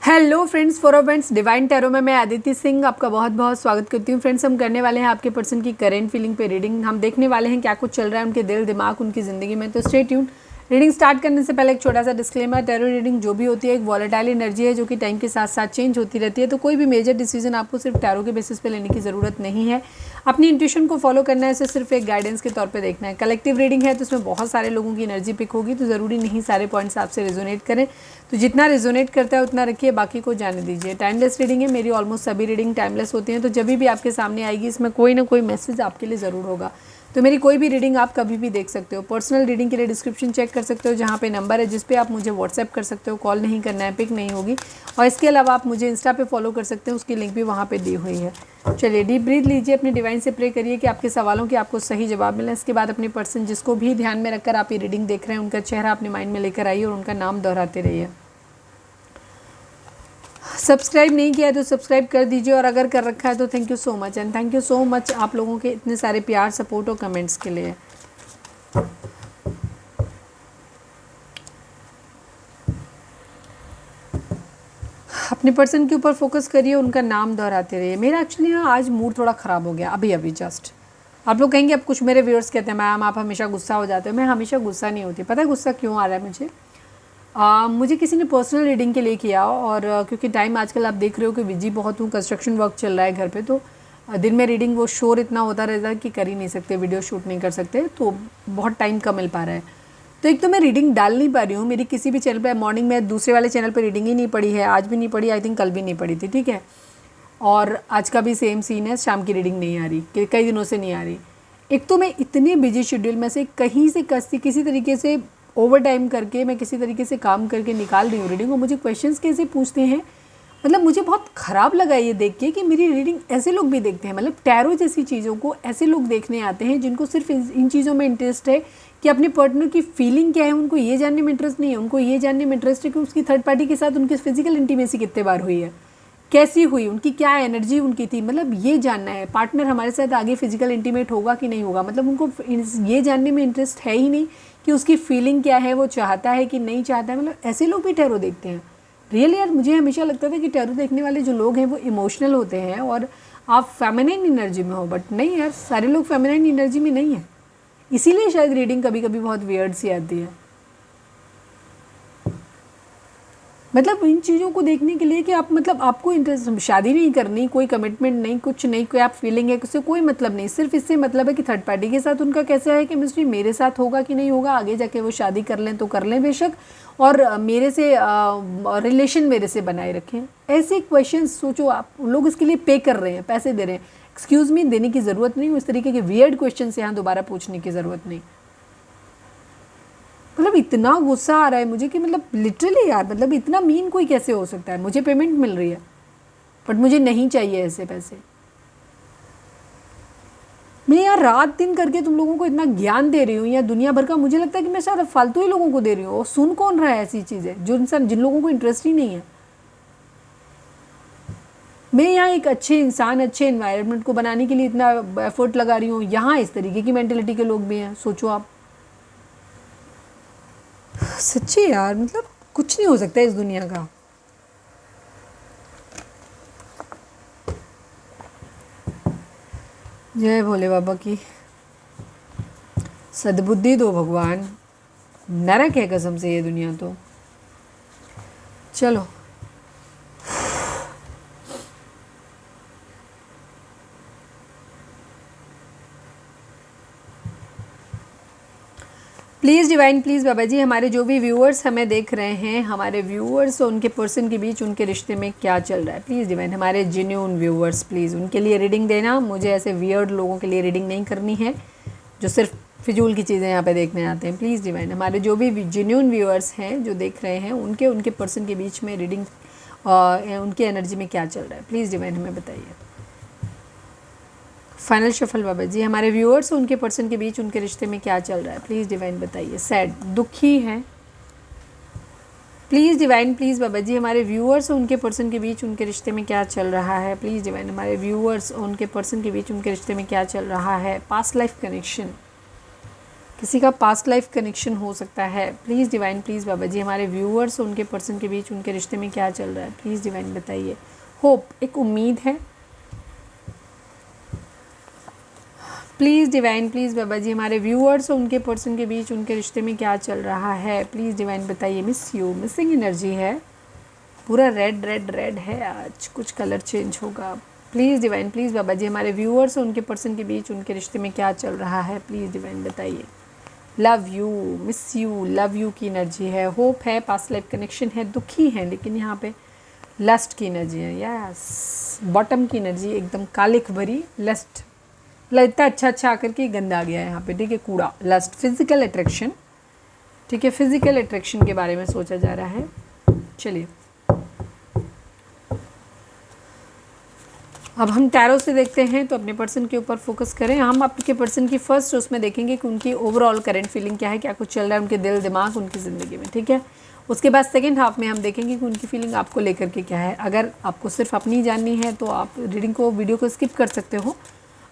Hello friends, for friends divine tarot में मैं आदित्य सिंह आपका बहुत बहुत स्वागत करती हूँ। फ्रेंड्स, हम करने वाले हैं आपके पर्सन की करेंट फीलिंग पे रीडिंग। हम देखने वाले हैं क्या कुछ चल रहा है उनके दिल दिमाग उनकी ज़िंदगी में। तो स्टे ट्यून्ड। रीडिंग स्टार्ट करने से पहले एक छोटा सा डिस्क्लेमर, टैरो रीडिंग जो भी होती है एक वॉलेटाइल एनर्जी है जो कि टाइम के साथ साथ चेंज होती रहती है। तो कोई भी मेजर डिसीजन आपको सिर्फ टैरो के बेसिस पे लेने की ज़रूरत नहीं है। अपनी इंट्यूशन को फॉलो करना है, इसे सिर्फ एक गाइडेंस के तौर पे देखना है। कलेक्टिव रीडिंग है तो इसमें बहुत सारे लोगों की एनर्जी पिक होगी, तो ज़रूरी नहीं सारे पॉइंट्स आपसे रेजोनेट करें। तो जितना रेजोनेट करता है उतना रखिए, बाकी को जाने दीजिए। टाइमलेस रीडिंग है, मेरी ऑलमोस्ट सभी रीडिंग टाइमलेस होती हैं। तो जब भी आपके सामने आएगी इसमें कोई ना कोई मैसेज आपके लिए ज़रूर होगा। तो मेरी कोई भी रीडिंग आप कभी भी देख सकते हो। पर्सनल रीडिंग के लिए डिस्क्रिप्शन चेक कर सकते हो, जहाँ पे नंबर है जिस पे आप मुझे व्हाट्सएप कर सकते हो। कॉल नहीं करना है, पिक नहीं होगी। और इसके अलावा आप मुझे इंस्टा पे फॉलो कर सकते हैं, उसकी लिंक भी वहाँ पे दी हुई है। चलिए डीप ब्रीथ लीजिए, अपने डिवाइन से प्रे करिए कि आपके सवालों के आपको सही जवाब मिले। इसके बाद अपने पर्सन जिसको भी ध्यान में रखकर आप ये रीडिंग देख रहे हैं उनका चेहरा अपने माइंड में लेकर आइए और उनका नाम दोहराते रहिए। सब्सक्राइब नहीं किया है तो सब्सक्राइब कर दीजिए, और अगर कर रखा है तो thank you so much. And thank you so much आप लोगों के इतने सारे प्यार, सपोर्ट और कमेंट्स के लिए। अपने पर्सन के ऊपर फोकस करिए, उनका नाम दोहराते रहिए। मेरा एक्चुअली ना आज मूड थोड़ा ख़राब हो गया अभी जस्ट। आप लोग कहेंगे, अब कुछ मेरे व्यूअर्स कहते हैं मैम आप हमेशा गुस्सा हो जाते हो। मैं हमेशा गुस्सा नहीं होती। पता है गुस्सा क्यों आ रहा है मुझे? मुझे किसी ने पर्सनल रीडिंग के लिए किया, और क्योंकि टाइम आजकल आप देख रहे हो कि बिजी बहुत हूँ, कंस्ट्रक्शन वर्क चल रहा है घर पे, तो दिन में रीडिंग वो शोर इतना होता रहता है कि कर ही नहीं सकते, वीडियो शूट नहीं कर सकते, तो बहुत टाइम कम मिल पा रहा है। तो एक तो मैं रीडिंग डाल नहीं पा रही हूँ, मेरी किसी भी चैनल पे। मॉर्निंग में दूसरे वाले चैनल पे रीडिंग ही नहीं पड़ी है, आज भी नहीं पड़ी, आई थिंक कल भी नहीं पड़ी थी, ठीक है। और आज का भी सेम सीन है, शाम की रीडिंग नहीं आ रही, कई दिनों से नहीं आ रही। एक तो मैं इतने बिजी शेड्यूल में से कहीं से किसी तरीके से ओवर टाइम करके मैं किसी तरीके से काम करके निकाल रही हूँ रीडिंग, और मुझे क्वेश्चंस कैसे पूछते हैं। मतलब मुझे बहुत ख़राब लगा ये देख के कि मेरी रीडिंग ऐसे लोग भी देखते हैं। मतलब टैरो जैसी चीज़ों को ऐसे लोग देखने आते हैं जिनको सिर्फ इन चीज़ों में इंटरेस्ट है कि अपने पार्टनर की फीलिंग क्या है, उनको ये जानने में इंटरेस्ट नहीं है। उनको ये जानने में इंटरेस्ट है कि उसकी थर्ड पार्टी के साथ उनकी फिजिकल इंटीमेसी कितने बार हुई है, कैसी हुई, उनकी क्या एनर्जी उनकी थी। मतलब ये जानना है पार्टनर हमारे साथ आगे फिजिकल इंटीमेट होगा कि नहीं होगा। मतलब उनको ये जानने में इंटरेस्ट है ही नहीं कि उसकी फीलिंग क्या है, वो चाहता है कि नहीं चाहता है। मतलब ऐसे लोग भी टैरो देखते हैं। रियली यार, मुझे हमेशा लगता था कि टैरो देखने वाले जो लोग हैं वो इमोशनल होते हैं और आप फेमिनाइन एनर्जी में हो, बट नहीं यार, सारे लोग फेमिनाइन एनर्जी में नहीं है। इसीलिए शायद रीडिंग कभी कभी बहुत वियर्ड सी आती है। मतलब इन चीज़ों को देखने के लिए कि आप, मतलब आपको इंटरेस्ट, शादी नहीं करनी, कोई कमिटमेंट नहीं, कुछ नहीं, कोई आप फीलिंग है, उससे कोई मतलब नहीं। सिर्फ इससे मतलब है कि थर्ड पार्टी के साथ उनका कैसा है केमिस्ट्री, मेरे साथ होगा कि नहीं होगा, आगे जाके वो शादी कर लें तो कर लें बेशक, और मेरे से रिलेशन मेरे से बनाए रखें। ऐसे क्वेश्चन सोचो आप। लोग इसके लिए पे कर रहे हैं, पैसे दे रहे हैं। एक्सक्यूज़ मी, देने की ज़रूरत नहीं। इस तरीके के वियर्ड क्वेश्चन यहाँ दोबारा पूछने की ज़रूरत नहीं। मतलब इतना गुस्सा आ रहा है मुझे कि मतलब लिटरली यार, मतलब इतना मीन कोई कैसे हो सकता है। मुझे पेमेंट मिल रही है बट मुझे नहीं चाहिए ऐसे पैसे। मैं यार रात दिन करके तुम लोगों को इतना ज्ञान दे रही हूँ या दुनिया भर का, मुझे लगता है कि मैं शायद फालतू ही लोगों को दे रही हूँ। और सुन कौन रहा है ऐसी चीज़ें जो इंसान, जिन लोगों को इंटरेस्ट ही नहीं है। मैं यहाँ एक अच्छे इंसान, अच्छे इन्वायरमेंट को बनाने के लिए इतना एफर्ट लगा रही हूँ, यहाँ इस तरीके की मेंटेलिटी के लोग भी हैं। सोचो आप, सच्ची यार, मतलब कुछ नहीं हो सकता इस दुनिया का। जय भोले बाबा की। सद्बुद्धि दो भगवान, नरक है कसम से ये दुनिया। तो चलो, प्लीज़ डिवाइन, प्लीज़ बाबा जी, हमारे जो भी व्यूअर्स हमें देख रहे हैं, हमारे व्यूअर्स और उनके पर्सन के बीच उनके रिश्ते में क्या चल रहा है, प्लीज़ डिवाइन, हमारे जेन्युइन व्यूअर्स, प्लीज़ उनके लिए रीडिंग देना। मुझे ऐसे वियर्ड लोगों के लिए रीडिंग नहीं करनी है जो सिर्फ फिजूल की चीज़ें यहाँ पे देखने आते हैं। प्लीज़ डिवाइन, हमारे जो भी जेन्युइन व्यूअर्स हैं जो देख रहे हैं, उनके पर्सन के बीच में रीडिंग, उनकी एनर्जी में क्या चल रहा है, प्लीज़ डिवाइन हमें बताइए। फाइनल शफल बाबा जी, हमारे व्यूअर्स और उनके पर्सन के बीच उनके रिश्ते में क्या चल रहा है, प्लीज़ डिवाइन बताइए। सैड, दुखी है, प्लीज़ डिवाइन, प्लीज़ बाबा जी, हमारे व्यूअर्स और उनके पर्सन के बीच उनके रिश्ते में क्या चल रहा है, प्लीज़ डिवाइन, हमारे व्यूअर्स और उनके पर्सन के बीच उनके रिश्ते में क्या चल रहा है। पास्ट लाइफ कनेक्शन, किसी का पास्ट लाइफ कनेक्शन हो सकता है। प्लीज़ डिवाइन, प्लीज़ बाबा जी, हमारे व्यूअर्स उनके पर्सन के बीच उनके रिश्ते में क्या चल रहा है, प्लीज़ डिवाइन बताइए। होप, एक उम्मीद है। प्लीज़ डिवाइन, प्लीज़ बाबा जी, हमारे व्यूअर्स और उनके पर्सन के बीच उनके रिश्ते में क्या चल रहा है, प्लीज़ डिवाइन बताइए। मिस यू, मिसिंग एनर्जी है, पूरा रेड रेड रेड है आज, कुछ कलर चेंज होगा। प्लीज़ डिवाइन, प्लीज़ बाबा जी, हमारे व्यूअर्स और उनके पर्सन के बीच उनके रिश्ते में क्या चल रहा है, प्लीज़ डिवाइन बताइए। Love you, miss you, love you की एनर्जी है, होप है, पास्ट लाइफ कनेक्शन है, दुखी हैं लेकिन यहाँ पे लस्ट की एनर्जी है। यस, बॉटम की एनर्जी एकदम कालिक भरी लस्ट, इतना अच्छा आकर के गंदा आ गया है यहाँ पे, ठीक है, कूड़ा, लस्ट, फिजिकल अट्रैक्शन, ठीक है, फिजिकल अट्रैक्शन के बारे में सोचा जा रहा है। चलिए अब हम टैरो से देखते हैं, तो अपने पर्सन के ऊपर फोकस करें। हम आपके पर्सन की फर्स्ट उसमें देखेंगे कि उनकी ओवरऑल करंट फीलिंग क्या है, क्या कुछ चल रहा है उनके दिल दिमाग उनकी ज़िंदगी में, ठीक है। उसके बाद सेकेंड हाफ में हम देखेंगे कि उनकी फीलिंग आपको लेकर के क्या है। अगर आपको सिर्फ अपनी जाननी है तो आप रीडिंग को, वीडियो को स्किप कर सकते हो,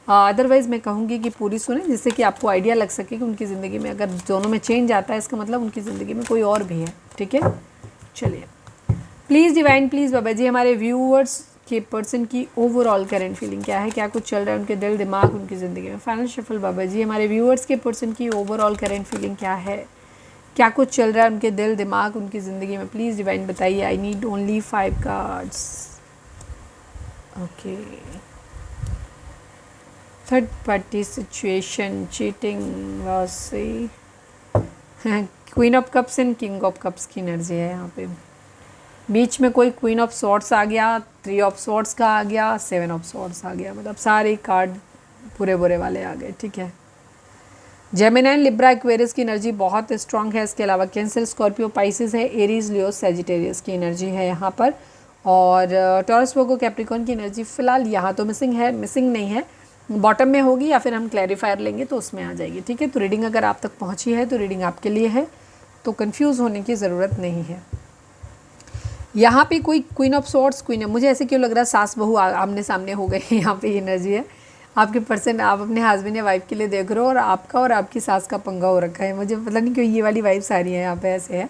अदरवाइज़ मैं कहूँगी कि पूरी सुने, जिससे कि आपको आइडिया लग सके कि उनकी ज़िंदगी में अगर दोनों में चेंज आता है इसका मतलब उनकी ज़िंदगी में कोई और भी है, ठीक है। चलिए, प्लीज़ डिवाइन, प्लीज़ बाबा जी, हमारे व्यूअर्स के पर्सन की ओवरऑल करंट फीलिंग क्या है, क्या कुछ चल रहा है उनके दिल दिमाग उनकी ज़िंदगी में। फाइनल शफल बाबा जी, हमारे व्यूअर्स के पर्सन की ओवरऑल करंट फीलिंग क्या है, क्या कुछ चल रहा है उनके दिल दिमाग उनकी ज़िंदगी में, प्लीज़ डिवाइन बताइए। I need only 5 cards. Okay, third party situation, cheating, loss, queen of cups and king of cups की एनर्जी है यहाँ पे। बीच में कोई क्वीन ऑफ सॉर्ड्स आ गया, 3 ऑफ सॉर्ड्स का आ गया, 7 ऑफ सॉर्ड्स आ गया, मतलब सारे कार्ड बुरे बुरे वाले आ गए, ठीक है। जेमिनी, लिब्रा, एक्वेरियस की एनर्जी बहुत स्ट्रांग है। इसके अलावा कैंसर, स्कॉर्पियो, पाइसिस है, एरीज, लियो, सेजिटेरियस की एनर्जी है यहाँ पर। और टॉरस, वर्गो, कैप्रिकॉर्न की एनर्जी फ़िलहाल यहाँ तो मिसिंग है, मिसिंग नहीं है, बॉटम में होगी या फिर हम क्लैरिफायर लेंगे तो उसमें आ जाएगी, ठीक है। तो रीडिंग अगर आप तक पहुँची है तो रीडिंग आपके लिए है, तो कन्फ्यूज़ होने की ज़रूरत नहीं है। यहाँ पे कोई क्वीन ऑफ सॉर्ड्स, क्वीन, मुझे ऐसे क्यों लग रहा है सास बहू आमने सामने हो गए, यहाँ पे एनर्जी है। आपके पर्सन, आप अपने हस्बैंड या वाइफ के लिए देख रहे हो और आपका और आपकी सास का पंगा हो रखा है, मुझे पता नहीं क्यों ये वाली वाइब्स आ रही है यहाँ पे, ऐसे है।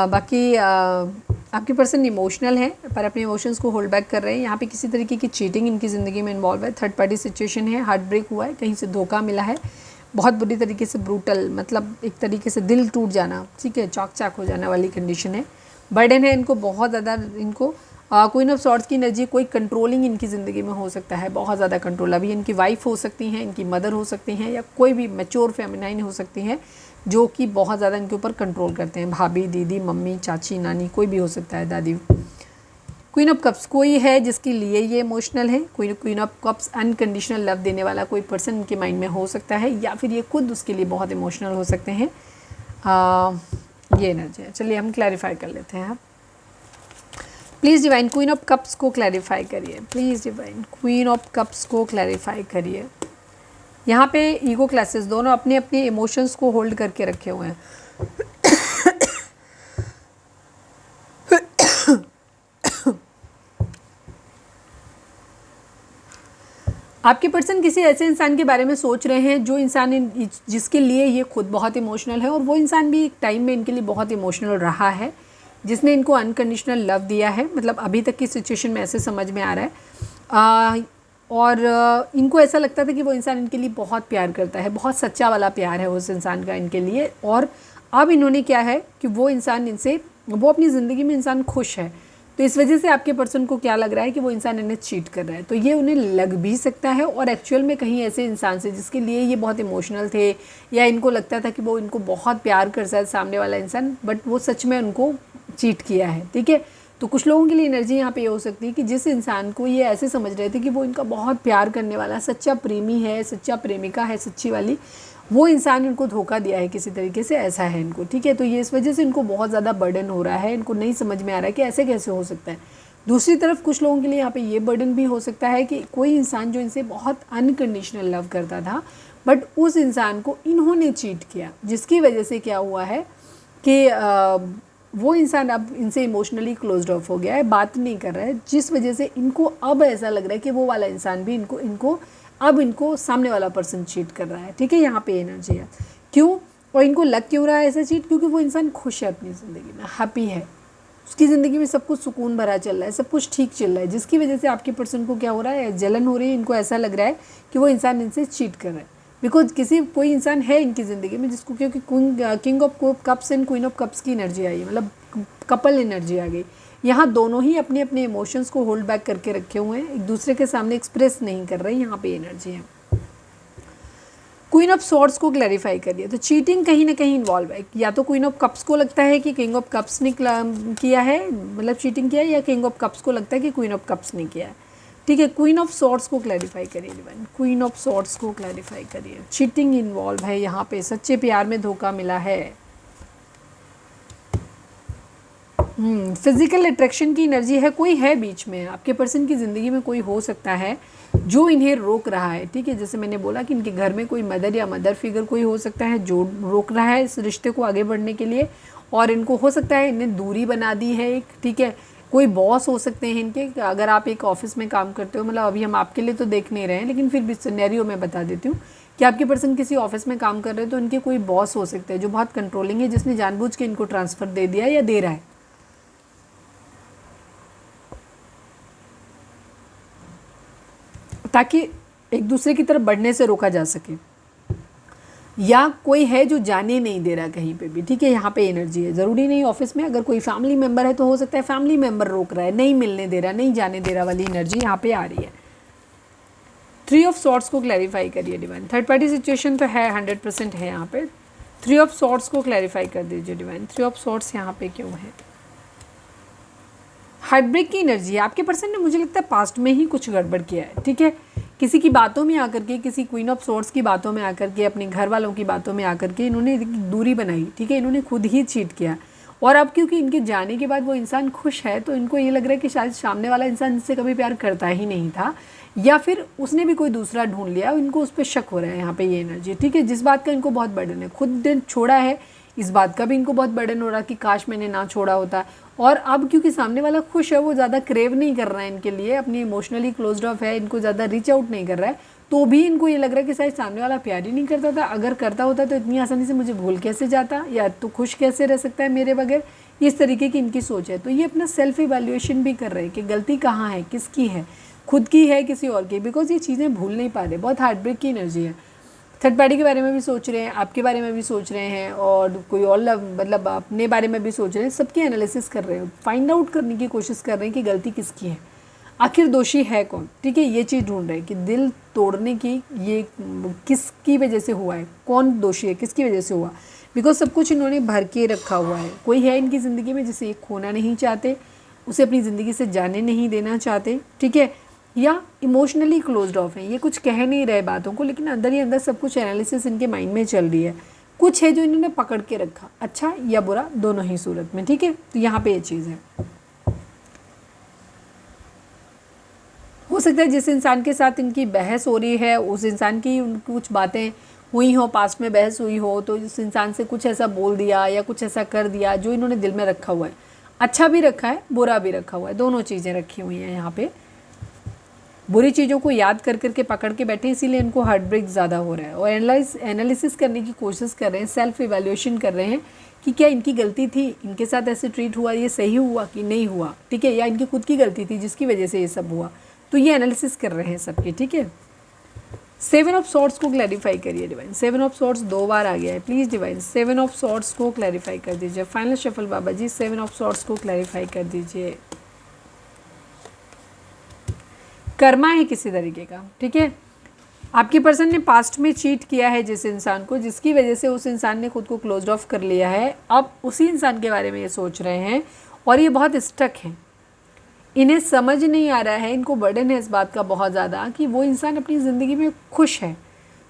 बाकी आपके पर्सन इमोशनल है पर अपने इमोशंस को होल्ड बैक कर रहे हैं। यहाँ पे किसी तरीके की चीटिंग इनकी ज़िंदगी में इन्वॉल्व है, थर्ड पार्टी सिचुएशन है, हार्ट ब्रेक हुआ है, कहीं से धोखा मिला है, बहुत बुरी तरीके से ब्रूटल, मतलब एक तरीके से दिल टूट जाना, ठीक है, चौक चाक हो जाने वाली कंडीशन है। बर्डन है इनको बहुत ज़्यादा, इनको क्वीन ऑफ सॉर्ड्स की एनर्जी, कोई कंट्रोलिंग इनकी ज़िंदगी में हो सकता है, बहुत ज़्यादा कंट्रोल। अभी इनकी वाइफ हो सकती हैं, इनकी मदर हो सकती हैं, या कोई भी मैच्योर फेमिनाइन हो सकती हैं जो कि बहुत ज़्यादा इनके ऊपर कंट्रोल करते हैं, भाभी, दीदी, मम्मी, चाची, नानी, कोई भी हो सकता है, दादी। क्वीन ऑफ कप्स, कोई है जिसके लिए ये इमोशनल है, queen of cups unconditional love देने वाला कोई पर्सन इनके माइंड में हो सकता है, या फिर ये खुद उसके लिए बहुत इमोशनल हो सकते हैं। ये एनर्जी है। चलिए हम क्लैरिफाई कर लेते हैं। Please divine, queen of cups को क्लैरिफाई करिए, please divine, queen of cups को क्लैरिफाई करिए। यहाँ पे ईगो क्लासेस दोनों अपने अपने इमोशंस को होल्ड करके रखे हुए हैं। आपके पर्सन किसी ऐसे इंसान के बारे में सोच रहे हैं जो इंसान जिसके लिए ये खुद बहुत इमोशनल है, और वो इंसान भी एक टाइम में इनके लिए बहुत इमोशनल रहा है, जिसने इनको अनकंडीशनल लव दिया है, मतलब अभी तक की सिचुएशन में ऐसे समझ में आ रहा है। और इनको ऐसा लगता था कि वो इंसान इनके लिए बहुत प्यार करता है, बहुत सच्चा वाला प्यार है उस इंसान का इनके लिए। और अब इन्होंने क्या है कि वो इंसान इनसे, वो अपनी ज़िंदगी में इंसान खुश है, तो इस वजह से आपके पर्सन को क्या लग रहा है कि वो इंसान इन्हें चीट कर रहा है। तो ये उन्हें लग भी सकता है, और एक्चुअल में कहीं ऐसे इंसान से जिसके लिए ये बहुत इमोशनल थे, या इनको लगता था कि वो इनको बहुत प्यार कर सकता है सामने वाला इंसान, बट वो सच में उनको चीट किया है, ठीक है। तो कुछ लोगों के लिए एनर्जी यहाँ पे ये हो सकती है कि जिस इंसान को ये ऐसे समझ रहे थे कि वो इनका बहुत प्यार करने वाला सच्चा प्रेमी है, सच्चा प्रेमिका है, सच्ची वाली, वो इंसान इनको धोखा दिया है किसी तरीके से, ऐसा है इनको, ठीक है। तो ये इस वजह से इनको बहुत ज़्यादा बर्डन हो रहा है, इनको नहीं समझ में आ रहा है कि ऐसे कैसे हो सकता है। दूसरी तरफ कुछ लोगों के लिए यहाँ पे ये बर्डन भी हो सकता है कि कोई इंसान जो इनसे बहुत अनकंडीशनल लव करता था, बट उस इंसान को इन्होंने चीट किया, जिसकी वजह से क्या हुआ है कि वो इंसान अब इनसे इमोशनली क्लोज्ड ऑफ हो गया है, बात नहीं कर रहा है, जिस वजह से इनको अब ऐसा लग रहा है कि वो वाला इंसान भी इनको अब इनको सामने वाला पर्सन चीट कर रहा है, ठीक है। यहाँ पे एनर्जी है क्यों, और इनको लग क्यों रहा है ऐसा चीट, क्योंकि वो इंसान खुश है अपनी ज़िंदगी में, हैप्पी है, उसकी ज़िंदगी में सब कुछ सुकून भरा चल रहा है, सब कुछ ठीक चल रहा है, जिसकी वजह से आपके पर्सन को क्या हो रहा है, जलन हो रही है, इनको ऐसा लग रहा है कि वो इंसान इनसे चीट कर रहा है। बिकॉज कोई इंसान है इनकी ज़िंदगी में जिसको, क्योंकि king of cups and queen of cups की एनर्जी आई है, मतलब कपल एनर्जी आ गई। यहाँ दोनों ही अपने अपने इमोशंस को होल्ड बैक करके रखे हुए हैं, एक दूसरे के सामने एक्सप्रेस नहीं कर रहे, यहाँ पे एनर्जी है। क्वीन ऑफ सॉर्ड्स को क्लैरिफाई करिए, तो चीटिंग कहीं ना कहीं इन्वॉल्व है, या तो क्वीन ऑफ कप्स को लगता है कि किंग ऑफ कप्स ने किया है, मतलब चीटिंग किया है, या किंग ऑफ कप्स को लगता है कि क्वीन ऑफ कप्स ने किया है। ठीक है, क्वीन ऑफ सॉर्ड्स को क्लैरिफाई करिए डिवाइन, क्वीन ऑफ सॉर्ड्स को क्लैरिफाई करिए। चीटिंग इन्वॉल्व है यहाँ पे, सच्चे प्यार में धोखा मिला है। फिजिकल अट्रैक्शन की एनर्जी है, कोई है बीच में, आपके पर्सन की ज़िंदगी में कोई हो सकता है जो इन्हें रोक रहा है। ठीक है, जैसे मैंने बोला कि इनके घर में कोई मदर या मदर फिगर कोई हो सकता है जो रोक रहा है इस रिश्ते को आगे बढ़ने के लिए, और इनको हो सकता है इन्हें दूरी बना दी है एक। ठीक है, कोई बॉस हो सकते हैं इनके, अगर आप एक ऑफिस में काम करते हो, मतलब अभी हम आपके लिए तो देख नहीं रहे हैं, लेकिन फिर भी सिनेरियो में बता देती हूँ कि आपके पर्सन किसी ऑफिस में काम कर रहे हैं, तो इनके कोई बॉस हो सकते हैं जो बहुत कंट्रोलिंग है, जिसने जानबूझ के इनको ट्रांसफ़र दे दिया या दे रहा है, ताकि एक दूसरे की तरफ बढ़ने से रोका जा सके, या कोई है जो जाने नहीं दे रहा कहीं पे भी। ठीक है, यहाँ पे एनर्जी है, ज़रूरी नहीं ऑफिस में, अगर कोई फैमिली मेम्बर है तो हो सकता है फैमिली मेम्बर रोक रहा है, नहीं मिलने दे रहा, नहीं जाने दे रहा वाली एनर्जी यहाँ पे आ रही है। 3 ऑफ सॉर्ड्स को क्लैरिफाई करिए डिवाइन, थर्ड पार्टी सिचुएशन तो है, 100% है यहाँ पे। 3 ऑफ सॉर्ड्स को क्लैरिफाई कर दीजिए डिवाइन, 3 ऑफ सॉर्ड्स यहाँ पे क्यों है। हार्ट ब्रेक की एनर्जी है, आपके पर्सन ने मुझे लगता है पास्ट में ही कुछ गड़बड़ किया है। ठीक है, किसी की बातों में आकर के, किसी क्वीन ऑफ सॉर्ड्स की बातों में आकर के, अपने घर वालों की बातों में आकर के इन्होंने दूरी बनाई। ठीक है, इन्होंने खुद ही चीट किया, और अब क्योंकि इनके जाने के बाद वो इंसान खुश है, तो इनको ये लग रहा है कि शायद सामने वाला इंसान इनसे कभी प्यार करता ही नहीं था, या फिर उसने भी कोई दूसरा ढूंढ लिया, इनको उस पर शक हो रहा है यहाँ पे ये एनर्जी। ठीक है, जिस बात का इनको बहुत बर्डन है, खुद दिन छोड़ा है, इस बात का भी इनको बहुत बर्डन हो रहा है कि काश मैंने ना छोड़ा होता। और अब क्योंकि सामने वाला खुश है, वो ज़्यादा क्रेव नहीं कर रहा है इनके लिए, अपनी इमोशनली क्लोज्ड ऑफ है, इनको ज़्यादा रीच आउट नहीं कर रहा है, तो भी इनको ये लग रहा है कि शायद सामने वाला प्यार ही नहीं करता था, अगर करता होता तो इतनी आसानी से मुझे भूल कैसे जाता, या तो खुश कैसे रह सकता है मेरे बगैर, इस तरीके की इनकी सोच है। तो ये अपना सेल्फ इवैल्यूएशन भी कर रहे हैं कि गलती कहाँ है, किसकी है, खुद की है किसी और की, बिकॉज ये चीज़ें भूल नहीं पा रहे। बहुत हार्ट ब्रेक की एनर्जी है, थर्ड पार्टी के बारे में भी सोच रहे हैं, आपके बारे में भी सोच रहे हैं, और कोई और मतलब अपने बारे में भी सोच रहे हैं, सबकी एनालिसिस कर रहे हैं, फाइंड आउट करने की कोशिश कर रहे हैं कि गलती किसकी है, आखिर दोषी है कौन। ठीक है, ये चीज़ ढूंढ रहे हैं कि दिल तोड़ने की ये किसकी वजह से हुआ है, कौन दोषी है, किसकी वजह से हुआ, बिकॉज सब कुछ इन्होंने भर के रखा हुआ है। कोई है इनकी ज़िंदगी में जिसे ये खोना नहीं चाहते, उसे अपनी ज़िंदगी से जाने नहीं देना चाहते। ठीक है, या इमोशनली क्लोज्ड ऑफ है, ये कुछ कह नहीं रहे बातों को, लेकिन अंदर ही अंदर सब कुछ एनालिसिस इनके माइंड में चल रही है। कुछ है जो इन्होंने पकड़ के रखा, अच्छा या बुरा दोनों ही सूरत में। ठीक है, तो यहाँ पे ये चीज़ है। हो सकता है जिस इंसान के साथ इनकी बहस हो रही है, उस इंसान की कुछ बातें हुई हो, पास्ट में बहस हुई हो, तो उस इंसान से कुछ ऐसा बोल दिया या कुछ ऐसा कर दिया जो इन्होंने दिल में रखा हुआ है, अच्छा भी रखा है, बुरा भी रखा हुआ है, दोनों चीज़ें रखी हुई हैं यहाँ पे। बुरी चीज़ों को याद कर करके पकड़ के बैठे, इसीलिए इनको हार्ट ब्रेक ज़्यादा हो रहा है, और एनालिसिस करने की कोशिश कर रहे हैं, सेल्फ इवैल्यूएशन कर रहे हैं कि क्या इनकी गलती थी, इनके साथ ऐसे ट्रीट हुआ, ये सही हुआ कि नहीं हुआ। ठीक है, या इनकी खुद की गलती थी जिसकी वजह से ये सब हुआ, तो ये एनालिसिस कर रहे हैं सबके। ठीक है, 7 ऑफ सॉर्ड्स को क्लैरिफाई करिए डिवाइन, 7 ऑफ सॉर्ड्स 2 बार आ गया है, प्लीज़ डिवाइन 7 ऑफ सॉर्ड्स को क्लैरिफाई कर दीजिए। फाइनल शफल बाबा जी, 7 ऑफ सॉर्ड्स को क्लैरिफाई कर दीजिए। कर्मा है किसी तरीके का। ठीक है, आपके पर्सन ने पास्ट में चीट किया है जिस इंसान को, जिसकी वजह से उस इंसान ने खुद को क्लोज्ड ऑफ कर लिया है, अब उसी इंसान के बारे में ये सोच रहे हैं, और ये बहुत स्टक हैं, इन्हें समझ नहीं आ रहा है, इनको बर्डन है इस बात का बहुत ज़्यादा कि वो इंसान अपनी ज़िंदगी में खुश है,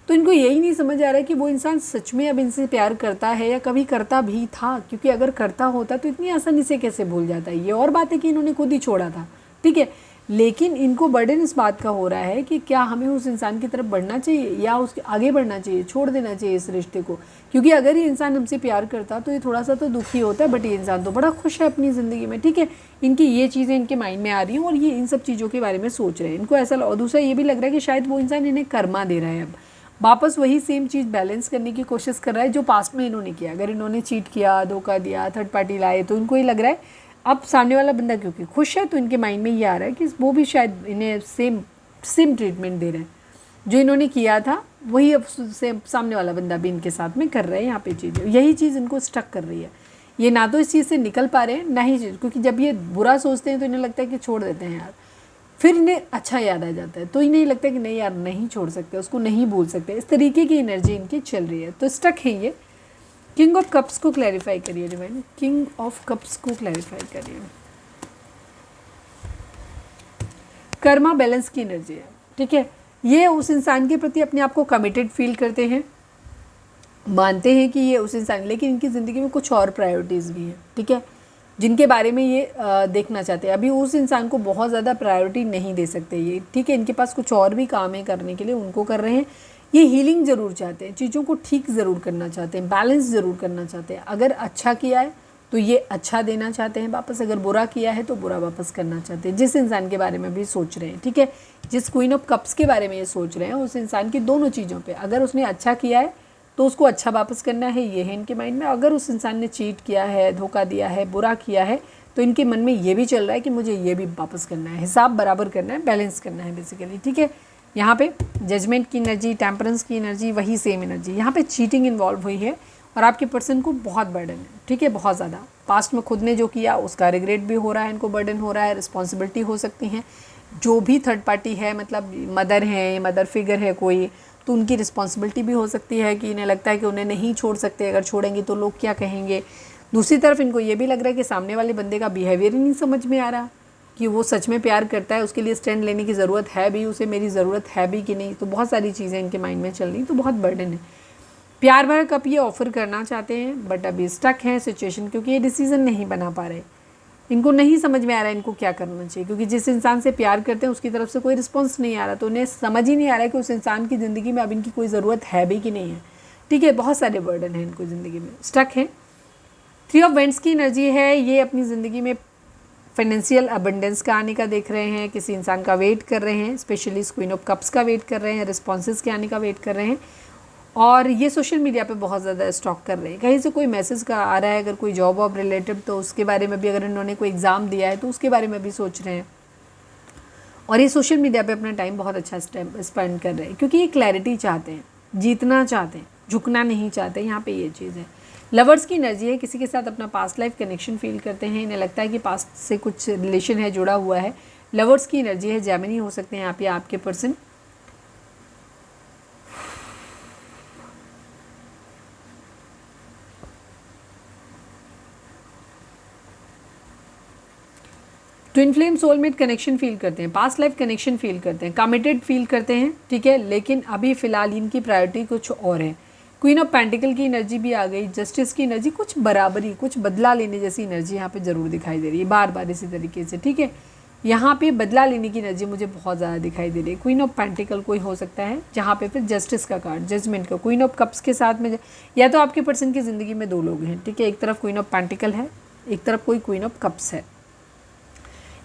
तो इनको यही नहीं समझ आ रहा है कि वो इंसान सच में अब इनसे प्यार करता है या कभी करता भी था, क्योंकि अगर करता होता तो इतनी आसानी से कैसे भूल जाता है। ये और बात है कि इन्होंने खुद ही छोड़ा था। ठीक है, लेकिन इनको बर्डन इस बात का हो रहा है कि क्या हमें उस इंसान की तरफ बढ़ना चाहिए या उसके आगे बढ़ना चाहिए, छोड़ देना चाहिए इस रिश्ते को, क्योंकि अगर ये इंसान हमसे प्यार करता तो ये थोड़ा सा तो दुखी होता है, बट ये इंसान तो बड़ा खुश है अपनी ज़िंदगी में। ठीक है, इनकी ये चीज़ें इनके माइंड में आ रही हैं, और ये इन सब चीज़ों के बारे में सोच रहे हैं, इनको ऐसा, और दूसरा ये भी लग रहा है कि शायद वो इंसान इन्हें कर्मा दे रहा है, वापस वही सेम चीज़ बैलेंस करने की कोशिश कर रहा है जो पास्ट में इन्होंने किया। अगर इन्होंने चीट किया, धोखा दिया, थर्ड पार्टी लाए, तो इनको ये लग रहा है अब सामने वाला बंदा क्योंकि खुश है तो इनके माइंड में ये आ रहा है कि वो भी शायद इन्हें सेम सेम ट्रीटमेंट दे रहे हैं जो इन्होंने किया था, वही अब सेम सामने वाला बंदा भी इनके साथ में कर रहा है। यहाँ पे चीज़ यही चीज़ इनको स्टक कर रही है। ये ना तो इस चीज़ से निकल पा रहे हैं ना ही चीज़, क्योंकि जब ये बुरा सोचते हैं तो इन्हें लगता है कि छोड़ देते हैं यार, फिर इन्हें अच्छा याद आ जाता है तो इन्हें लगता है कि नहीं यार नहीं छोड़ सकते, उसको नहीं भूल सकते। इस तरीके की एनर्जी इनकी चल रही है, तो स्टक है ये। किंग ऑफ कप्स को क्लैरिफाई करिए डिवाइन, किंग ऑफ कप्स को क्लैरिफाई करिए। कर्मा बैलेंस की एनर्जी है, ठीक है। ये उस इंसान के प्रति अपने आप को कमिटेड फील करते हैं, मानते हैं कि ये उस इंसान, लेकिन इनकी ज़िंदगी में कुछ और प्रायोरिटीज़ भी हैं, ठीक है, जिनके बारे में ये देखना चाहते हैं। अभी उस इंसान को बहुत ज़्यादा प्रायोरिटी नहीं दे सकते ये, ठीक है। इनके पास कुछ और भी काम है करने के लिए, उनको कर रहे हैं। ये हीलिंग ज़रूर चाहते हैं, चीज़ों को ठीक ज़रूर करना चाहते हैं, बैलेंस ज़रूर करना चाहते हैं। अगर अच्छा किया है तो ये अच्छा देना चाहते हैं वापस, अगर बुरा किया है तो बुरा वापस करना चाहते हैं। जिस इंसान के बारे में भी सोच रहे हैं, ठीक है, जिस क्वीन ऑफ कप्स के बारे में ये सोच रहे हैं, उस इंसान की दोनों चीज़ों पे, अगर उसने अच्छा किया है तो उसको अच्छा वापस करना है, ये है इनके माइंड में। अगर उस इंसान ने चीट किया है, धोखा दिया है, बुरा किया है, तो इनके मन में ये भी चल रहा है कि मुझे ये भी वापस करना है, हिसाब बराबर करना है, बैलेंस करना है बेसिकली, ठीक है। यहाँ पे जजमेंट की एनर्जी, टेम्परेंस की एनर्जी, वही सेम एनर्जी। यहाँ पे चीटिंग इन्वॉल्व हुई है और आपके पर्सन को बहुत बर्डन है, ठीक है, बहुत ज़्यादा। पास्ट में खुद ने जो किया उसका रिग्रेट भी हो रहा है, इनको बर्डन हो रहा है, रिस्पॉन्सिबिलिटी हो सकती हैं। जो भी थर्ड पार्टी है, मतलब मदर है, मदर फिगर है कोई, तो उनकी रिस्पॉन्सिबिलिटी भी हो सकती है कि इन्हें लगता है कि उन्हें नहीं छोड़ सकते, अगर छोड़ेंगे तो लोग क्या कहेंगे। दूसरी तरफ इनको ये भी लग रहा है कि सामने वाले बंदे का बिहेवियर ही नहीं समझ में आ रहा कि वो सच में प्यार करता है, उसके लिए स्टैंड लेने की ज़रूरत है भी, उसे मेरी ज़रूरत है भी कि नहीं। तो बहुत सारी चीज़ें इनके माइंड में चल रही, तो बहुत बर्डन है। प्यार भरा कप ये ऑफ़र करना चाहते हैं, बट अभी स्टक है सिचुएशन, क्योंकि ये डिसीज़न नहीं बना पा रहे। इनको नहीं समझ में आ रहा है इनको क्या करना चाहिए, क्योंकि जिस इंसान से प्यार करते हैं उसकी तरफ से कोई रिस्पॉन्स नहीं आ रहा, तो उन्हें समझ ही नहीं आ रहा है कि उस इंसान की ज़िंदगी में अब इनकी कोई ज़रूरत है भी कि नहीं है, ठीक है। बहुत सारे बर्डन हैं इनको ज़िंदगी में, स्टक है। 3 ऑफ वेंट्स की एनर्जी है, ये अपनी ज़िंदगी में फाइनेंशियल अबंडेंस का आने का देख रहे हैं, किसी इंसान का वेट कर रहे हैं, स्पेशली क्वीन ऑफ कप्स का वेट कर रहे हैं, रिस्पॉन्सेज के आने का वेट कर रहे हैं। और ये सोशल मीडिया पे बहुत ज़्यादा स्टॉक कर रहे हैं, कहीं से कोई मैसेज का आ रहा है, अगर कोई जॉब वॉब रिलेटेड तो उसके बारे में भी, अगर इन्होंने कोई एग्ज़ाम दिया है तो उसके बारे में भी सोच रहे हैं। और ये सोशल मीडिया पे अपना टाइम बहुत अच्छा स्पेंड कर रहे हैं, क्योंकि ये क्लैरिटी चाहते हैं, जीतना चाहते हैं, झुकना नहीं चाहते। यहाँ पे ये चीज़ है। लवर्स की एनर्जी है, किसी के साथ अपना पास्ट लाइफ कनेक्शन फील करते हैं, इन्हें लगता है कि पास्ट से कुछ रिलेशन है, जुड़ा हुआ है। लवर्स की एनर्जी है, जेमिनी हो सकते हैं यहाँ पे आपके person. Twin flame soulmate connection feel करते हैं, पास्ट लाइफ कनेक्शन फील करते हैं, कमिटेड फील करते हैं, ठीक है। लेकिन अभी फ़िलहाल इनकी प्रायोरिटी कुछ और है। क्वीन ऑफ पेंटिकल की एनर्जी भी आ गई, जस्टिस की एनर्जी, कुछ बराबरी, कुछ बदला लेने जैसी एनर्जी यहाँ पे ज़रूर दिखाई दे रही है, बार बार इसी तरीके से, ठीक है। यहाँ पे बदला लेने की एनर्जी मुझे बहुत ज़्यादा दिखाई दे रही है। क्वीन ऑफ पेंटिकल कोई हो सकता है, जहाँ पे फिर जस्टिस का कार्ड, जजमेंट का, क्वीन ऑफ कप्स के साथ में, या तो आपके पर्सन की ज़िंदगी में दो लोग हैं, ठीक है। एक तरफ क्वीन ऑफ पेंटिकल है, एक तरफ कोई क्वीन ऑफ कप्स है।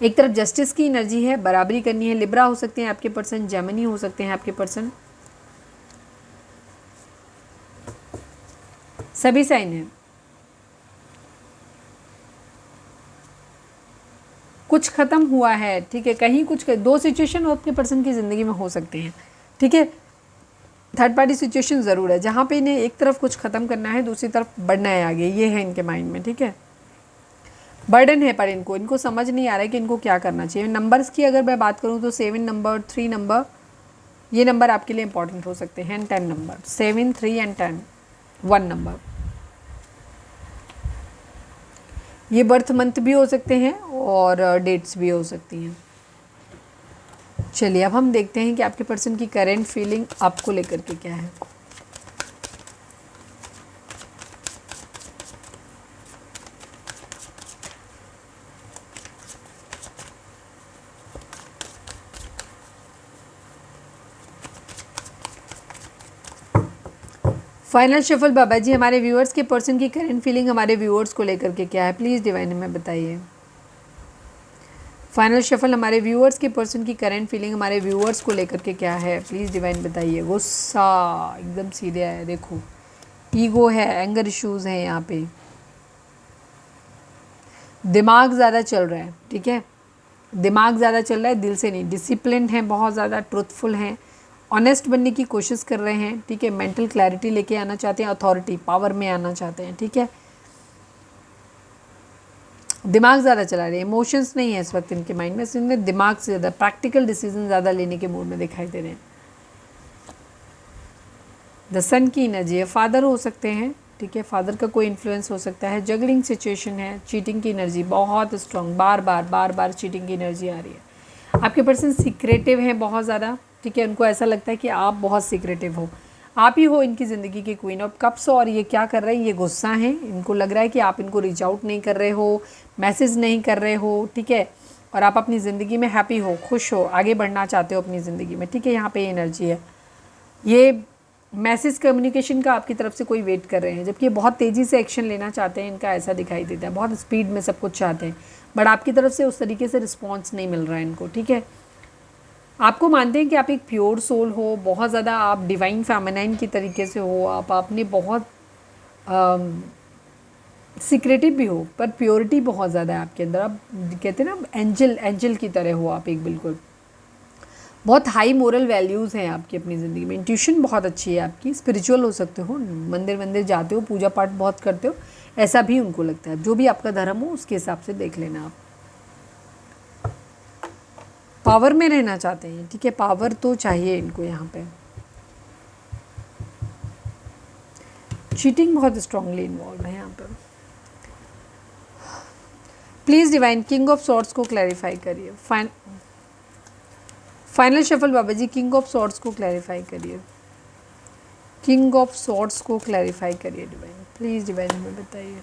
एक तरफ जस्टिस की एनर्जी है, बराबरी करनी है। लिब्रा हो सकते हैं आपके पर्सन, जेमिनी हो सकते हैं आपके पर्सन, सभी साइन है। कुछ खत्म हुआ है, ठीक है, कहीं कुछ दो सिचुएशन आपके पर्सन की ज़िंदगी में हो सकते हैं, ठीक है। थर्ड पार्टी सिचुएशन ज़रूर है, जहाँ पे इन्हें एक तरफ कुछ ख़त्म करना है, दूसरी तरफ बढ़ना है आगे, ये है इनके माइंड में, ठीक है। बर्डन है पर इनको समझ नहीं आ रहा है कि इनको क्या करना चाहिए। नंबर्स की अगर मैं बात करूँ तो 7 नंबर, 3 नंबर, ये नंबर आपके लिए इंपॉर्टेंट हो सकते हैं। 10 नंबर, 7, 3 एंड 10, 1 नंबर, ये बर्थ मंथ भी हो सकते हैं और डेट्स भी हो सकती हैं। चलिए अब हम देखते हैं कि आपके पर्सन की करेंट फीलिंग आपको लेकर के क्या है। फाइनल शफल बाबा जी, हमारे व्यूअर्स के पर्सन की करंट फीलिंग हमारे व्यूअर्स को लेकर के क्या है, प्लीज़ डिवाइन में बताइए। फाइनल शफल हमारे व्यूअर्स के पर्सन की करंट फीलिंग हमारे व्यूअर्स को लेकर के क्या है, प्लीज़ डिवाइन बताइए। गुस्सा एकदम सीधे आया, देखो ईगो है, एंगर इश्यूज हैं यहाँ पे, दिमाग ज़्यादा चल रहा है, ठीक है, दिमाग ज़्यादा चल रहा है, दिल से नहीं। डिसिप्लिन है, बहुत ज़्यादा ट्रुथफुल हैं, ऑनेस्ट बनने की कोशिश कर रहे हैं, ठीक है, मेंटल क्लैरिटी लेके आना चाहते हैं, अथॉरिटी पावर में आना चाहते हैं, ठीक है। दिमाग ज़्यादा चला रहे हैं, इमोशंस नहीं है इस वक्त इनके माइंड में, इनमें दिमाग से ज़्यादा प्रैक्टिकल डिसीजन ज़्यादा लेने के मूड में दिखाई दे रहे हैं। द सन की एनर्जी है, फादर हो सकते हैं, ठीक है, फादर का कोई इन्फ्लुएंस हो सकता है। जगलिंग सिचुएशन है, चीटिंग की एनर्जी बहुत स्ट्रॉन्ग, बार बार चीटिंग की एनर्जी आ रही है। आपके पर्सन सीक्रेटिव हैं बहुत ज़्यादा, ठीक है, उनको ऐसा लगता है कि आप बहुत सीक्रेटिव हो, आप ही हो इनकी ज़िंदगी की क्वीन ऑफ कप्स। और ये क्या कर रहे हैं, ये गुस्सा हैं, इनको लग रहा है कि आप इनको रीच आउट नहीं कर रहे हो, मैसेज नहीं कर रहे हो, ठीक है, और आप अपनी ज़िंदगी में हैप्पी हो, खुश हो, आगे बढ़ना चाहते हो अपनी ज़िंदगी में, ठीक है। यहाँ पे एनर्जी है, ये मैसेज कम्युनिकेशन का आपकी तरफ से कोई वेट कर रहे हैं, जबकि ये बहुत तेज़ी से एक्शन लेना चाहते हैं, इनका ऐसा दिखाई देता है, बहुत स्पीड में सब कुछ चाहते हैं, बट आपकी तरफ से उस तरीके से रिस्पॉन्स नहीं मिल रहा है इनको, ठीक है। आपको मानते हैं कि आप एक प्योर सोल हो, बहुत ज़्यादा आप डिवाइन फेमिनाइन की तरीके से हो, आप आपने बहुत सीक्रेटिव भी हो, पर प्योरिटी बहुत ज़्यादा है आपके अंदर, आप कहते हैं ना एंजल की तरह हो आप, एक बिल्कुल बहुत हाई मोरल वैल्यूज़ हैं आपकी अपनी ज़िंदगी में। इंट्यूशन बहुत अच्छी है आपकी, स्पिरिचुअल हो सकते हो, मंदिर जाते हो, पूजा पाठ बहुत करते हो, ऐसा भी उनको लगता है। जो भी आपका धर्म हो उसके हिसाब से देख लेना आप। पावर में रहना चाहते हैं, ठीक है, पावर तो चाहिए इनको यहाँ पे। चीटिंग बहुत स्ट्रांगली इन्वॉल्व है यहाँ पर। Please divine king of swords को क्लैरिफाई करिए। फाइनल शफल बाबा जी, किंग ऑफ सॉर्ड्स को क्लैरिफाई करिए, किंग ऑफ सॉर्ड्स को क्लैरिफाई करिए डिवाइन, प्लीज़ डिवाइन हमें बताइए।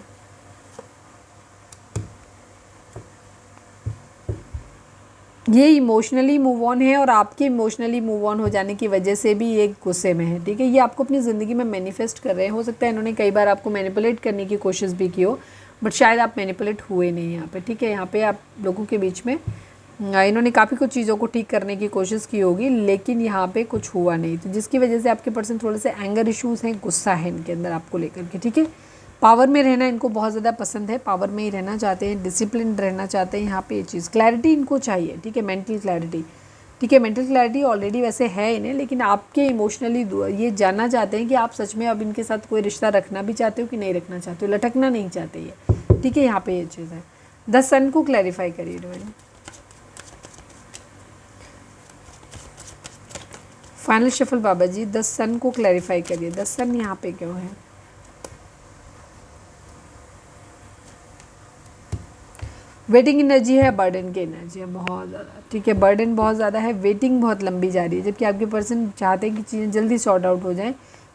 ये इमोशनली मूव ऑन है और आपके इमोशनली मूव ऑन हो जाने की वजह से भी ये गुस्से में है, ठीक है। ये आपको अपनी ज़िंदगी में मैनिफेस्ट कर रहे हैं, हो सकता है इन्होंने कई बार आपको मैनिपुलेट करने की कोशिश भी की हो, बट शायद आप मैनिपुलेट हुए नहीं यहाँ पे, ठीक है। यहाँ पे आप लोगों के बीच में इन्होंने काफ़ी कुछ चीज़ों को ठीक करने की कोशिश की होगी, लेकिन यहाँ पे कुछ हुआ नहीं, तो जिसकी वजह से आपके पर्सन थोड़े से एंगर इश्यूज़ हैं, गुस्सा है इनके अंदर आपको लेकर के, ठीक है। पावर में रहना इनको बहुत ज़्यादा पसंद है, पावर में ही रहना चाहते हैं, डिसिप्लिन रहना चाहते हैं। यहाँ पे ये चीज़ क्लैरिटी इनको चाहिए, ठीक है, मेंटल क्लैरिटी, ठीक है। मेंटल क्लैरिटी ऑलरेडी वैसे है इन्हें, लेकिन आपके इमोशनली ये जानना चाहते हैं कि आप सच में अब इनके साथ कोई रिश्ता रखना भी चाहते हो कि नहीं रखना चाहते हो, लटकना नहीं चाहते ये, ठीक है। यहाँ पे ये चीज़ है। 10 सन को क्लैरिफाई करिए डिवाइन। फाइनल शफल बाबा जी, 10 सन को क्लैरिफाई करिए, 10 सन यहाँ पे क्यों है। वेटिंग एनर्जी है, बर्डन की एनर्जी है बहुत ज़्यादा, ठीक है, बर्डन बहुत ज़्यादा है, वेटिंग बहुत लंबी जा रही है, जबकि आपके पर्सन चाहते हैं कि चीज़ें जल्दी सॉर्ट आउट हो जाएं,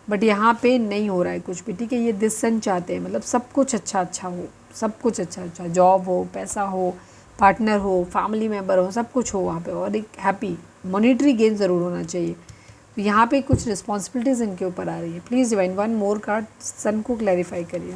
बट यहाँ पे नहीं हो रहा है कुछ भी, ठीक है। ये दिस सन चाहते हैं, मतलब सब कुछ अच्छा हो, सब कुछ अच्छा, जॉब हो, पैसा हो, पार्टनर हो, फैमिली मेम्बर हो, सब कुछ हो वहाँ पे, और एक हैप्पी मॉनिटरी गेन ज़रूर होना चाहिए। तो यहाँ पे कुछ रिस्पॉन्सिबिलिटीज़ इनके ऊपर आ रही है। प्लीज़ डिवाइन 1 मोर कार्ड सन को क्लैरिफाई करिए।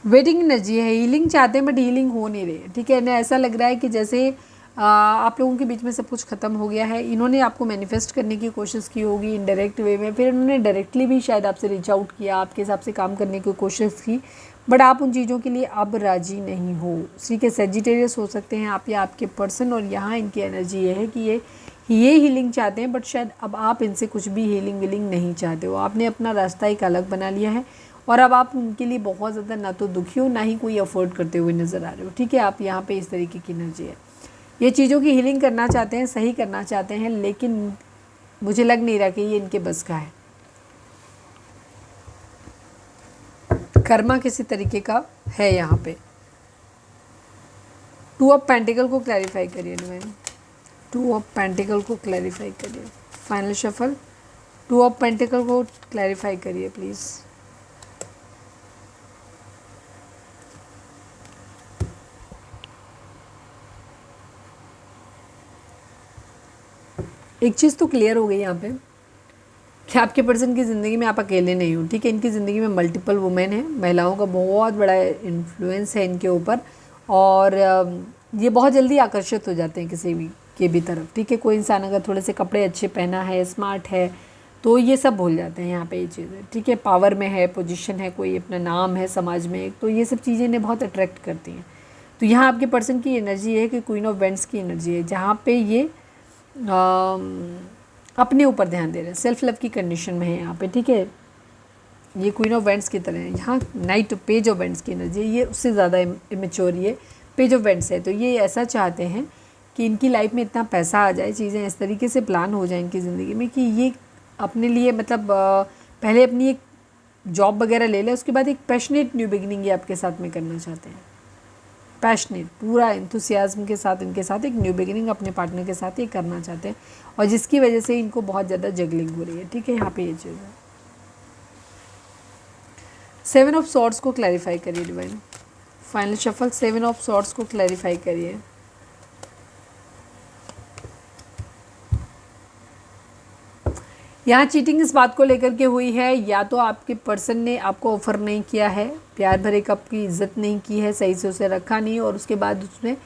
वेटिंग एनर्जी है, हीलिंग चाहते हैं बट हीलिंग हो नहीं रही है, ठीक है। इन्हें ऐसा लग रहा है कि जैसे आप लोगों के बीच में सब कुछ ख़त्म हो गया है। इन्होंने आपको मैनिफेस्ट करने की कोशिश की होगी इनडायरेक्ट वे में, फिर इन्होंने डायरेक्टली भी शायद आपसे रीच आउट किया, आपके हिसाब से काम करने की कोशिश की, बट आप उन चीज़ों के लिए अब राज़ी नहीं हो, ठीक है। सेजिटेरियस हो सकते हैं आप या आपके पर्सन, और यहाँ इनकी एनर्जी ये है कि ये हीलिंग चाहते हैं, बट शायद अब आप इनसे कुछ भी हीलिंग वीलिंग नहीं चाहते हो, आपने अपना रास्ता एक अलग बना लिया है, और अब आप उनके लिए बहुत ज़्यादा ना तो दुखी हो, ना ही कोई अफोर्ड करते हुए नज़र आ रहे हो, ठीक है। आप यहाँ पे इस तरीके की एनर्जी है, ये चीज़ों की हीलिंग करना चाहते हैं, सही करना चाहते हैं, लेकिन मुझे लग नहीं रहा कि ये इनके बस का है। कर्मा किसी तरीके का है यहाँ पे। 2 ऑफ पेंटिकल को क्लैरिफाई करिए डिवाइन, 2 ऑफ पेंटिकल को क्लैरिफाई करिए। फाइनल शफल 2 ऑफ पेंटिकल को क्लैरिफाई करिए प्लीज़। एक चीज़ तो क्लियर हो गई यहाँ पे, कि आपके पर्सन की ज़िंदगी में आप अकेले नहीं हो, ठीक है। इनकी ज़िंदगी में मल्टीपल वुमेन है, महिलाओं का बहुत बड़ा इन्फ्लुएंस है इनके ऊपर, और ये बहुत जल्दी आकर्षित हो जाते हैं किसी भी के भी तरफ, ठीक है। कोई इंसान अगर थोड़े से कपड़े अच्छे पहना है, स्मार्ट है, तो ये सब भूल जाते हैं यहाँ पे ये चीज़ें, ठीक है। पावर में है, पोजीशन है, कोई अपना नाम है समाज में, तो ये सब चीज़ें इन्हें बहुत अट्रैक्ट करती हैं। तो यहाँ आपके पर्सन की एनर्जी है कि क्वीन ऑफ वेंट्स की एनर्जी है, जहाँ पे ये अपने ऊपर ध्यान दे रहे हैं, सेल्फ लव की कंडीशन में है यहाँ पे, ठीक है। ये क्वीन ऑफ वेंट्स की तरह है। यहाँ नाइट पेज ऑफ वेंट्स की एनर्जी है, ये उससे ज़्यादा इमेच्योर, ये पेज ऑफ वेंट्स है। तो ये ऐसा चाहते हैं कि इनकी लाइफ में इतना पैसा आ जाए, चीज़ें इस तरीके से प्लान हो जाए इनकी ज़िंदगी में कि ये अपने लिए मतलब पहले अपनी एक जॉब वगैरह ले ले, उसके बाद एक पैशनेट न्यू बिगिनिंग ये आपके साथ में करना चाहते हैं। पैशनेट, पूरा इंथुसियाज्म के साथ इनके साथ एक न्यू बिगिनिंग अपने पार्टनर के साथ ये करना चाहते हैं, और जिसकी वजह से इनको बहुत ज़्यादा जगलिंग हो रही है, ठीक है। यहाँ पे ये चीज़ है। 7 ऑफ सॉर्ड्स को क्लैरिफाई करिए divine. Final shuffle 7 of swords को क्लैरिफाई करिए। यहाँ चीटिंग इस बात को लेकर के हुई है, या तो आपके पर्सन ने आपको ऑफ़र नहीं किया है, प्यार भरे कप की इज़्ज़त नहीं की है, सही से उसे रखा नहीं, और उसके बाद उसने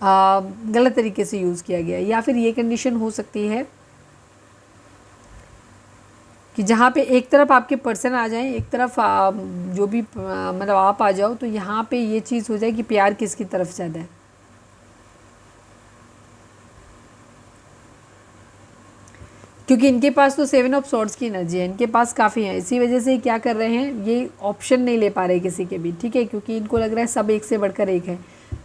गलत तरीके से यूज़ किया गया। या फिर ये कंडीशन हो सकती है कि जहाँ पे एक तरफ आपके पर्सन आ जाएं, एक तरफ जो भी मतलब आप आ जाओ, तो यहाँ पे ये चीज़ हो जाए कि प्यार किसकी तरफ ज़्यादा है। क्योंकि इनके पास तो 7 ऑफ सॉर्ड्स की एनर्जी है, इनके पास काफ़ी है, इसी वजह से क्या कर रहे हैं, ये ऑप्शन नहीं ले पा रहे किसी के भी, ठीक है। क्योंकि इनको लग रहा है सब एक से बढ़कर एक है,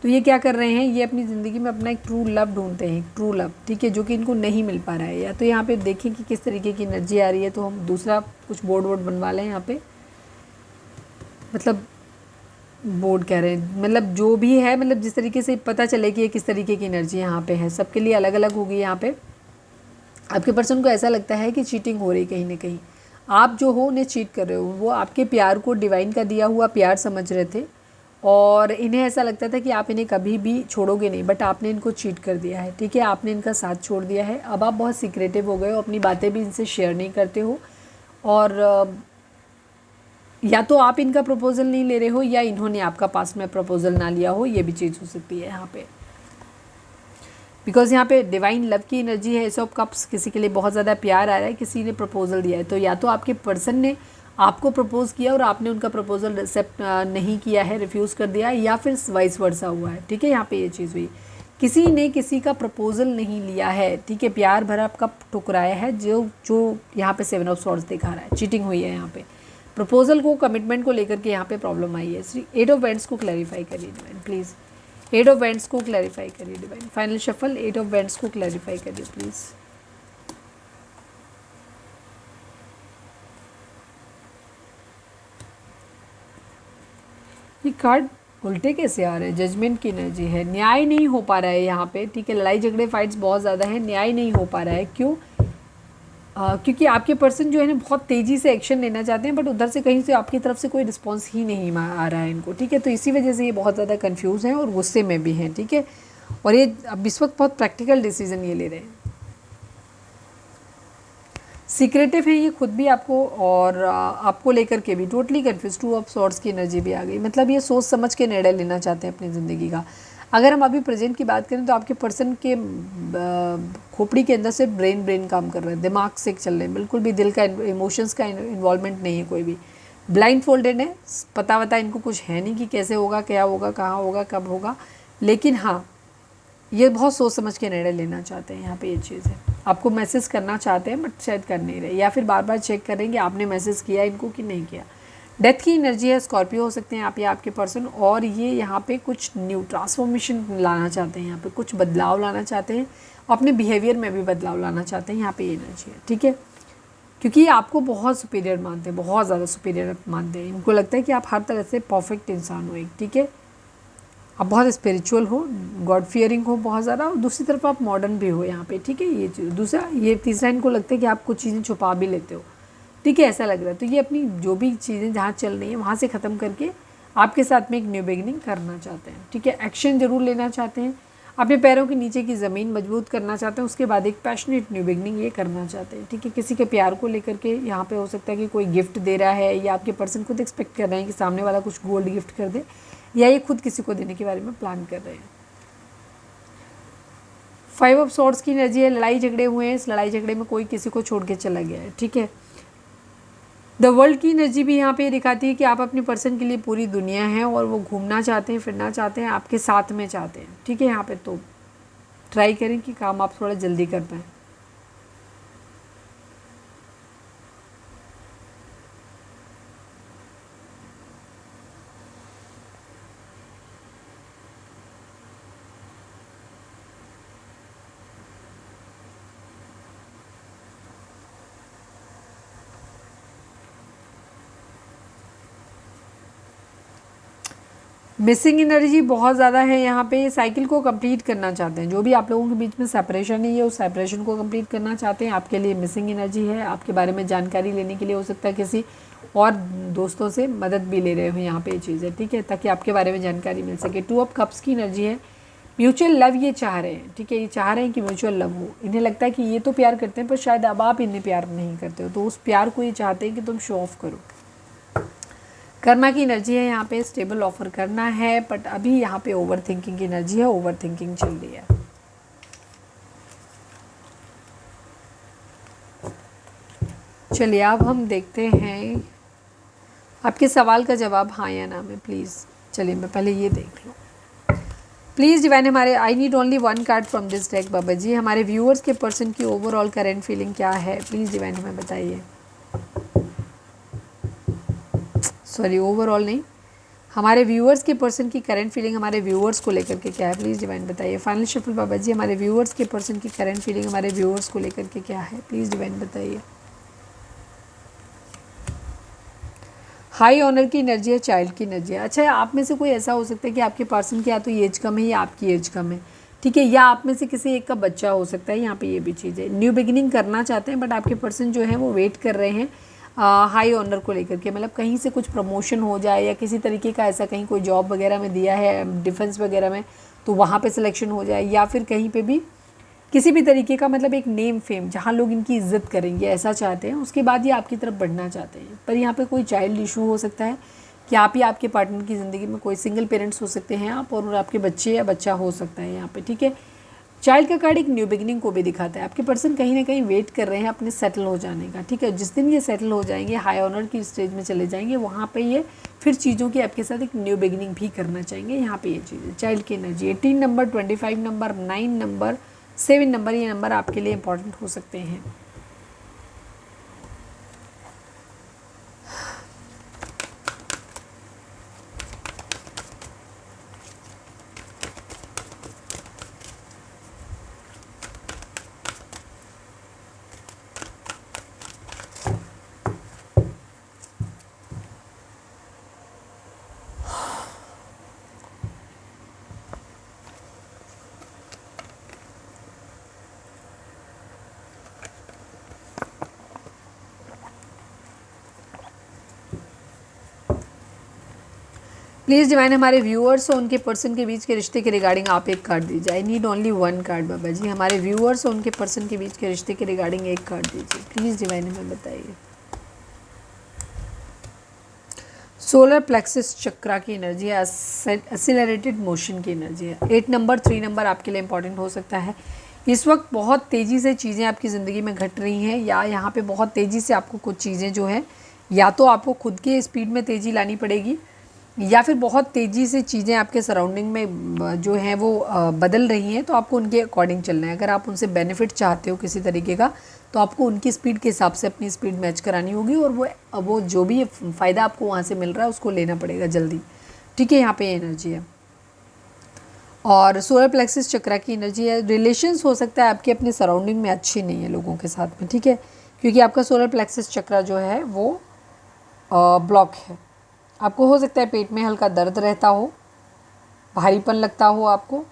तो ये क्या कर रहे हैं, ये अपनी ज़िंदगी में अपना एक ट्रू लव ढूंढते हैं, ट्रू लव, ठीक है, जो कि इनको नहीं मिल पा रहा है। या तो यहाँ पे देखें कि किस तरीके की एनर्जी आ रही है, तो हम दूसरा कुछ बोर्ड वोर्ड बनवा लें यहाँ पे, मतलब बोर्ड कह रहे हैं, मतलब जो भी है, मतलब जिस तरीके से पता चले कि ये किस तरीके की एनर्जी यहाँ पे है, सबके लिए अलग अलग होगी। यहाँ पे आपके पर्सन को ऐसा लगता है कि चीटिंग हो रही कहीं ना कहीं, आप जो हो उन्हें चीट कर रहे हो, वो आपके प्यार को डिवाइन का दिया हुआ प्यार समझ रहे थे, और इन्हें ऐसा लगता था कि आप इन्हें कभी भी छोड़ोगे नहीं, बट आपने इनको चीट कर दिया है, ठीक है। आपने इनका साथ छोड़ दिया है, अब आप बहुत सीक्रेटिव हो गए हो, अपनी बातें भी इनसे शेयर नहीं करते हो, और या तो आप इनका प्रपोजल नहीं ले रहे हो, या इन्होंने आपका पास में प्रपोजल ना लिया हो, ये भी चीज़ हो सकती है यहाँ पे। बिकॉज यहाँ पे डिवाइन लव की एनर्जी है, एस ऑफ कप्स, किसी के लिए बहुत ज़्यादा प्यार आ रहा है, किसी ने प्रपोजल दिया है, तो या तो आपके पर्सन ने आपको प्रपोज किया और आपने उनका प्रपोजल एक्सेप्ट नहीं किया है, रिफ्यूज़ कर दिया है, या फिर वाइस वर्सा हुआ है, ठीक है। यहाँ पे ये चीज़ हुई, किसी ने किसी का प्रपोजल नहीं लिया है, ठीक है, प्यार भरा कप ठुकराया है, जो यहाँ पे 7 ऑफ सॉर्ड्स दिखा रहा है, चीटिंग हुई है यहाँ पे, प्रपोजल को, कमिटमेंट को लेकर के यहाँ पे प्रॉब्लम आई है। 8 ऑफ वेंट्स को क्लैरिफाई करिए डिवाइन प्लीज़, 8 ऑफ वेंट्स को क्लैरिफाई करिए divine. Final shuffle 8 of vents को क्लैरिफाई करिए प्लीज़। ये कार्ड उल्टे कैसे आ रहे हैं, जजमेंट की एनर्जी है, न्याय नहीं हो पा रहा है यहाँ पे, ठीक है। लड़ाई झगड़े फाइट्स बहुत ज़्यादा है, न्याय नहीं हो पा रहा है, क्यों? क्योंकि आपके पर्सन जो है ना बहुत तेज़ी से एक्शन लेना चाहते हैं, बट उधर से कहीं से आपकी तरफ से कोई रिस्पॉन्स ही नहीं आ रहा है इनको, ठीक है। तो इसी वजह से ये बहुत ज़्यादा कंफ्यूज हैं और गुस्से में भी हैं, ठीक है। और ये अब इस वक्त बहुत प्रैक्टिकल डिसीजन ये ले रहे हैं, सीक्रेटिव है ये खुद भी आपको, और आपको लेकर के भी टोटली कंफ्यूज। 2 ऑफ सॉर्ड्स की एनर्जी भी आ गई, मतलब ये सोच समझ के निर्णय लेना चाहते हैं अपनी ज़िंदगी का। अगर हम अभी प्रेजेंट की बात करें तो आपके पर्सन के खोपड़ी के अंदर से ब्रेन काम कर रहे हैं, दिमाग से चल रहे हैं, बिल्कुल भी दिल का, इमोशंस का इन्वॉल्वमेंट नहीं है कोई भी, ब्लाइंड फोल्डेड है, पता इनको कुछ है नहीं कि कैसे होगा, क्या होगा, कहाँ होगा, कब होगा। लेकिन हाँ, ये बहुत सोच समझ के निर्णय लेना चाहते हैं, यहाँ पे ये चीज़ है। आपको मैसेज करना चाहते हैं बट शायद कर नहीं रहे, या फिर बार बार चेक करें कि आपने मैसेज किया इनको कि नहीं किया। डेथ की एनर्जी है, स्कॉर्पियो हो सकते हैं आप या आपके पर्सन, और ये यहाँ पे कुछ न्यू ट्रांसफॉर्मेशन लाना चाहते हैं, यहाँ पे कुछ बदलाव लाना चाहते हैं, अपने बिहेवियर में भी बदलाव लाना चाहते हैं, यहाँ पे ये एनर्जी है, ठीक है। क्योंकि ये आपको बहुत सुपीरियर मानते हैं, बहुत ज़्यादा सुपीरियर मानते हैं, इनको लगता है कि आप हर तरह से परफेक्ट इंसान हो एक, ठीक है। आप बहुत स्पिरिचुअल हो, गॉड फियरिंग हो बहुत ज़्यादा, और दूसरी तरफ आप मॉडर्न भी हो यहाँ पे, ठीक है। ये चीज़ दूसरा, ये तीसरा, इनको लगता है कि आप कुछ चीज़ें छुपा भी लेते हो, ठीक है, ऐसा लग रहा है। तो ये अपनी जो भी चीज़ें जहाँ चल रही हैं वहाँ से ख़त्म करके आपके साथ में एक न्यू बिगिनिंग करना चाहते हैं, ठीक है। एक्शन ज़रूर लेना चाहते हैं, अपने पैरों के नीचे की ज़मीन मजबूत करना चाहते हैं, उसके बाद एक पैशनेट न्यू बिगनिंग ये करना चाहते हैं, ठीक है। किसी के प्यार को लेकर के यहाँ पे हो सकता है कि कोई गिफ्ट दे रहा है, या आपके पर्सन खुद एक्सपेक्ट कर रहे हैं कि सामने वाला कुछ गोल्ड गिफ्ट कर दे, या ये खुद किसी को देने के बारे में प्लान कर रहे हैं। 5 ऑफ सॉर्ड्स की एनर्जी है, लड़ाई झगड़े हुए हैं, इस लड़ाई झगड़े में कोई किसी को छोड़ के चला गया है, ठीक है। द वर्ल्ड की एनर्जी भी यहाँ पे दिखाती है कि आप अपने पर्सन के लिए पूरी दुनिया है और वो घूमना चाहते हैं, फिरना चाहते हैं, आपके साथ में चाहते हैं, ठीक है। यहाँ पे तो ट्राई करें कि काम आप थोड़ा जल्दी कर पाएँ। मिसिंग एनर्जी बहुत ज़्यादा है यहाँ पे, साइकिल को कंप्लीट करना चाहते हैं, जो भी आप लोगों के बीच में सेपरेशन है, ये उस सेपरेशन को कंप्लीट करना चाहते हैं। आपके लिए मिसिंग एनर्जी है, आपके बारे में जानकारी लेने के लिए हो सकता है किसी और दोस्तों से मदद भी ले रहे हो यहाँ पे ये चीज़ है, ठीक है, ताकि आपके बारे में जानकारी मिल सके। 2 ऑफ कप्स की एनर्जी है, म्यूचुअल लव ये चाह रहे हैं, ठीक है, ये चाह रहे हैं कि म्यूचुअल लव हो। इन्हें लगता है कि ये तो प्यार करते हैं पर शायद अब आप इन्हें प्यार नहीं करते हो, तो उस प्यार को ये चाहते हैं कि तुम शो ऑफ करो। कर्मा की एनर्जी है, यहाँ पे स्टेबल ऑफर करना है, बट अभी यहाँ पे ओवर थिंकिंग की एनर्जी है, ओवर थिंकिंग चल रही है। चलिए अब हम देखते हैं आपके सवाल का जवाब हाँ या ना में, प्लीज़। चलिए मैं पहले ये देख लूँ। प्लीज़ डिवाइन, हमारे I need only 1 card from this deck बाबा जी। हमारे व्यूअर्स के पर्सन की ओवरऑल करेंट फीलिंग क्या है, प्लीज़ डिवाइन हमें बताइए। सॉरी, ओवरऑल नहीं, हमारे व्यूअर्स के पर्सन की करंट फीलिंग हमारे व्यूअर्स को लेकर के क्या है, प्लीज़ डिवाइन बताइए। फाइनल शफल बाबा जी, हमारे व्यूअर्स के पर्सन की करंट फीलिंग हमारे व्यूअर्स को लेकर के क्या है, प्लीज़ डिवाइन बताइए। हाई ऑनर की एनर्जी है, चाइल्ड की एनर्जी है। अच्छा, आप में से कोई ऐसा हो सकता है कि आपके पर्सन की या तो एज कम है या आपकी एज कम है, ठीक है, या आप में से किसी एक का बच्चा हो सकता है। यहाँ पे ये भी चीज़ है, न्यू बिगिनिंग करना चाहते हैं, बट आपके पर्सन जो है वो वेट कर रहे हैं हाई ऑनर को लेकर के, मतलब कहीं से कुछ प्रमोशन हो जाए या किसी तरीके का ऐसा कहीं कोई जॉब वगैरह में दिया है डिफेंस वगैरह में, तो वहाँ पे सिलेक्शन हो जाए, या फिर कहीं पे भी किसी भी तरीके का मतलब एक नेम फेम जहाँ लोग इनकी इज्जत करेंगे, ऐसा चाहते हैं। उसके बाद ये आपकी तरफ बढ़ना चाहते हैं, पर यहाँ पे कोई चाइल्ड इशू हो सकता है कि आप ही आपके पार्टनर की ज़िंदगी में कोई सिंगल पेरेंट्स हो सकते हैं आप, और आपके बच्चे या बच्चा हो सकता है यहाँ पे, ठीक है। चाइल्ड का कार्ड एक न्यू बिगिनिंग को भी दिखाता है। आपके पर्सन कहीं ना कहीं वेट कर रहे हैं अपने सेटल हो जाने का, ठीक है। जिस दिन ये सेटल हो जाएंगे, हाई ऑनर की स्टेज में चले जाएंगे, वहाँ पे ये फिर चीज़ों की आपके साथ एक न्यू बिगिनिंग भी करना चाहेंगे। यहाँ पे ये चीज़ चाइल्ड की energy 18 number, 25 number, 9 number, 7 number, ये नंबर आपके लिए इंपॉर्टेंट हो सकते हैं। प्लीज़ डिवाइन, हमारे व्यूअर्स और उनके पर्सन के बीच के रिश्ते के रिगार्डिंग आप एक कार्ड दीजिए। आई नीड ओनली 1 कार्ड बाबा जी। हमारे व्यूअर्स और उनके पर्सन के बीच के रिश्ते के रिगार्डिंग एक कार्ड दीजिए, प्लीज़ डिवाइन हमें बताइए। सोलर प्लेक्सिस चक्रा की एनर्जी है, एक्सीलरेटेड मोशन की एनर्जी है। 8 नंबर, 3 नंबर आपके लिए इंपॉर्टेंट हो सकता है। इस वक्त बहुत तेज़ी से चीज़ें आपकी ज़िंदगी में घट रही हैं, या यहाँ पे बहुत तेज़ी से आपको कुछ चीज़ें जो है, या तो आपको खुद के स्पीड में तेज़ी लानी पड़ेगी, या फिर बहुत तेज़ी से चीज़ें आपके सराउंडिंग में जो हैं वो बदल रही हैं, तो आपको उनके अकॉर्डिंग चलना है। अगर आप उनसे बेनिफिट चाहते हो किसी तरीके का, तो आपको उनकी स्पीड के हिसाब से अपनी स्पीड मैच करानी होगी, और वो जो भी फ़ायदा आपको वहाँ से मिल रहा है उसको लेना पड़ेगा जल्दी, ठीक है। यहाँ पे एनर्जी है। और सोलर प्लेक्सिस चक्रा की एनर्जी है। रिलेशंस हो सकता है आपके अपने सराउंडिंग में अच्छी नहीं है लोगों के साथ में, ठीक है, क्योंकि आपका सोलर प्लेक्सिस चक्रा जो है वो ब्लॉक है। आपको हो सकता है पेट में हल्का दर्द रहता हो, भारीपन लगता हो आपको।